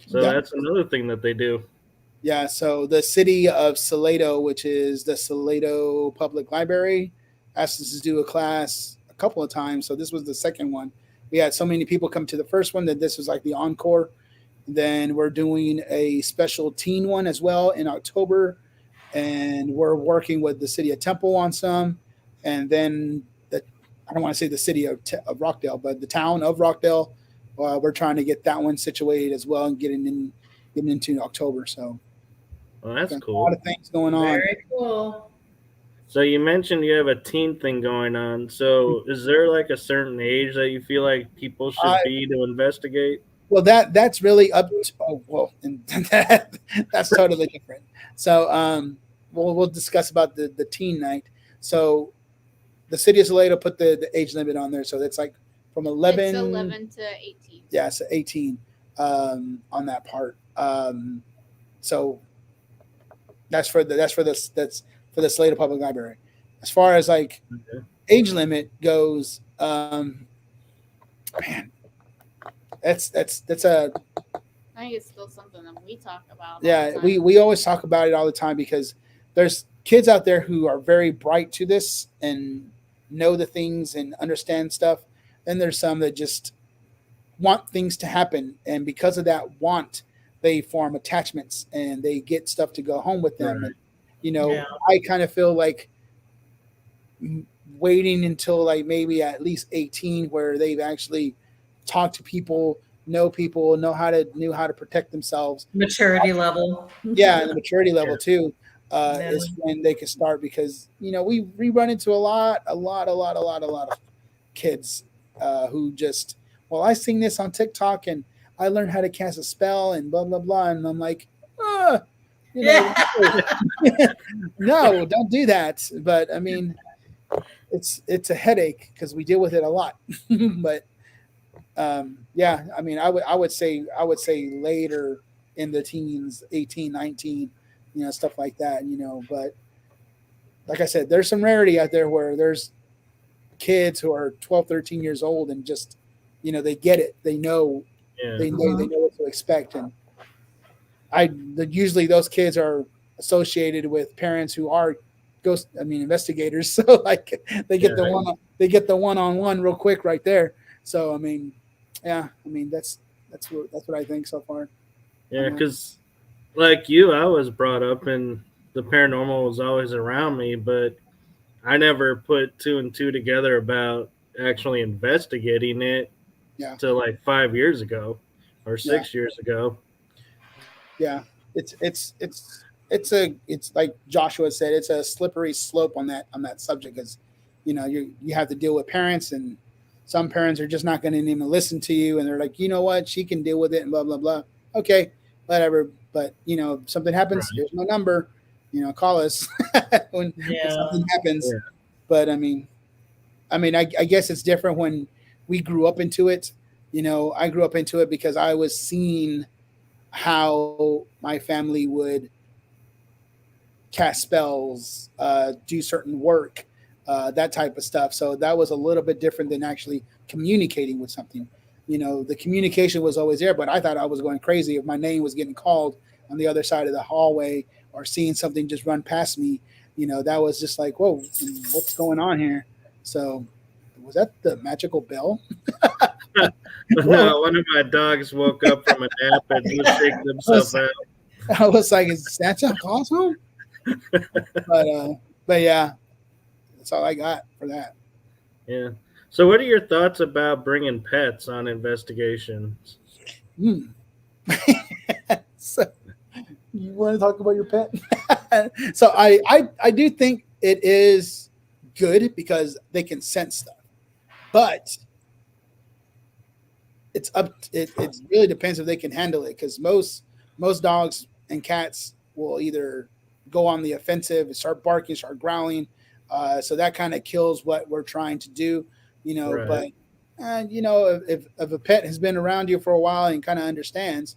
So Yep. that's another thing that they do. yeah, so the city of Salado, which is the Salado Public Library, asked us to do a class a couple of times. So this was the second one. We had so many people come to the first one that this was like the encore. Then we're doing a special teen one as well in October, and we're working with the city of Temple on some, and then I don't want to say the city of Rockdale, but the town of Rockdale. We're trying to get that one situated as well and getting into October. So Well, that's a cool. lot of things going on. Very cool. So you mentioned you have a teen thing going on. So is there like a certain age that you feel like people should be to investigate? Well, that's really up to, and that's totally different. So we'll discuss about the teen night. So the city of Salado put the age limit on there, so that's like from 11. It's 11 to 18. Yeah, so 18 on that part. So that's for the Salado Public Library. As far as like age limit goes, man, that's a I think it's still something that we talk about. all yeah. the time. We always talk about it all the time because there's kids out there who are very bright to this and know the things and understand stuff. Then there's some that just want things to happen, and because of that want, they form attachments and they get stuff to go home with them. Right. And, Yeah. I kind of feel like waiting until like maybe at least 18 where they've actually talked to people, know how to protect themselves. Maturity level. Yeah, and the maturity level too Yeah. is when they can start, because we run into a lot of kids who just, well, I seen this on TikTok and I learned how to cast a spell and blah blah blah, and I'm like, no, don't do that. But I mean, it's a headache because we deal with it a lot. But yeah, I mean, I would say later in the teens, 18, 19, stuff like that, but like I said, there's some rarity out there where there's kids who are 12, 13 years old and just, they get it. They know, Yeah. they know what to expect. And usually those kids are associated with parents who are investigators. So like they get the one-on-one real quick right there. So, that's what I think so far. Yeah. Cause like you, I was brought up and the paranormal was always around me, but I never put two and two together about actually investigating it till like 5 years ago or 6 years ago. Yeah, it's like Joshua said, it's a slippery slope on that subject, because you have to deal with parents, and some parents are just not going to even listen to you, and they're like, you know what, she can deal with it, and blah blah blah. Okay, whatever. But if something happens, here's my number. Call us when something happens. Yeah. But I guess it's different when we grew up into it. I grew up into it because I was seeing how my family would cast spells, do certain work, that type of stuff. So that was a little bit different than actually communicating with something. The communication was always there, but I thought I was going crazy if my name was getting called on the other side of the hallway, or seeing something just run past me. That was just like, whoa, what's going on here? So was that the magical bell? No, one of my dogs woke up from a nap and was shaking himself out. I was like, is Santa Claus home? But yeah, that's all I got for that. Yeah. So what are your thoughts about bringing pets on investigations? So, you want to talk about your pet? So I do think it is good because they can sense stuff, but it really depends if they can handle it, because most dogs and cats will either go on the offensive and start barking, start growling, so that kind of kills what we're trying to do, right. But if a pet has been around you for a while and kind of understands,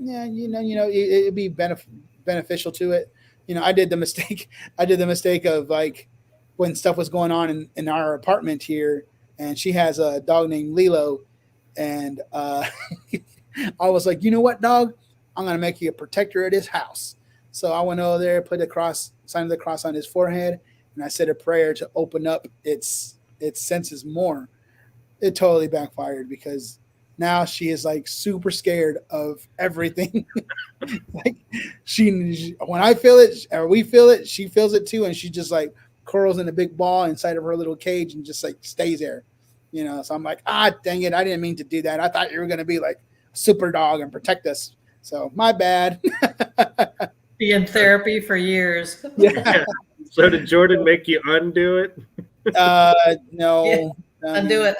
it'd be beneficial to it. I did the mistake of, like, when stuff was going on in our apartment here, and she has a dog named Lilo, and I was like, you know what, dog? I'm gonna make you a protector of this house. So I went over there, put sign of the cross on his forehead, and I said a prayer to open up its senses more. It totally backfired, because now she is like super scared of everything. Like she when I feel it, or we feel it, she feels it too, and she just like curls in a big ball inside of her little cage and just like stays there. So I'm like, dang it, I didn't mean to do that. I thought you were gonna be like a super dog and protect us. So my bad. Be in therapy for years. Yeah. So did Jordyn make you undo it? No. Yeah. Undo it.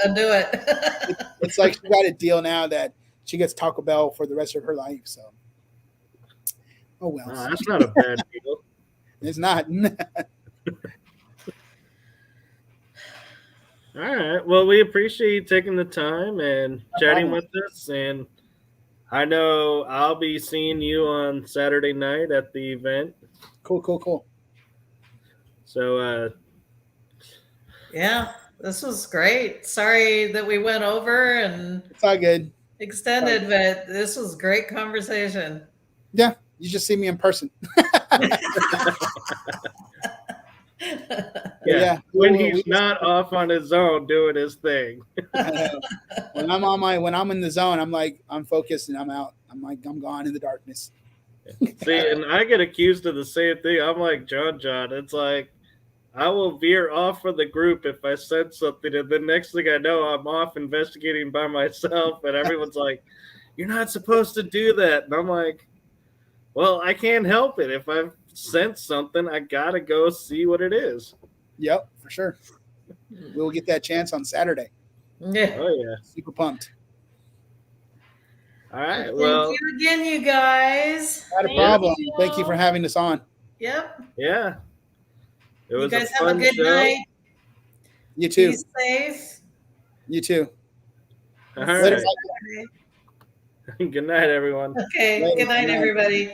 It's like she got a deal now that she gets Taco Bell for the rest of her life. So, oh well. Oh, that's not a bad deal. It's not. All right. Well, we appreciate you taking the time and chatting with us. And I know I'll be seeing you on Saturday night at the event. Cool. So, yeah, this was great. Sorry that we went over and it's all good. Extended, but this was great conversation. Yeah, you just see me in person. Yeah. When he's not off on his own doing his thing. When I'm in the zone, I'm like, I'm focused and I'm out. I'm like, I'm gone in the darkness. See, and I get accused of the same thing. I'm like JohnJohn. It's like, I will veer off from the group if I said something, and the next thing I know, I'm off investigating by myself, and everyone's like, you're not supposed to do that. And I'm like, well, I can't help it. If I've sensed something, I gotta go see what it is. Yep, for sure. We'll get that chance on Saturday. Yeah. Oh yeah. Super pumped. All right. Thank Well, you again, you guys. Not a problem. Thank you for having us on. Yep. Yeah. It was you guys a have a fun good show. night. You too. Be safe. You too. All right. Good night, everyone. Okay. Good night, everybody.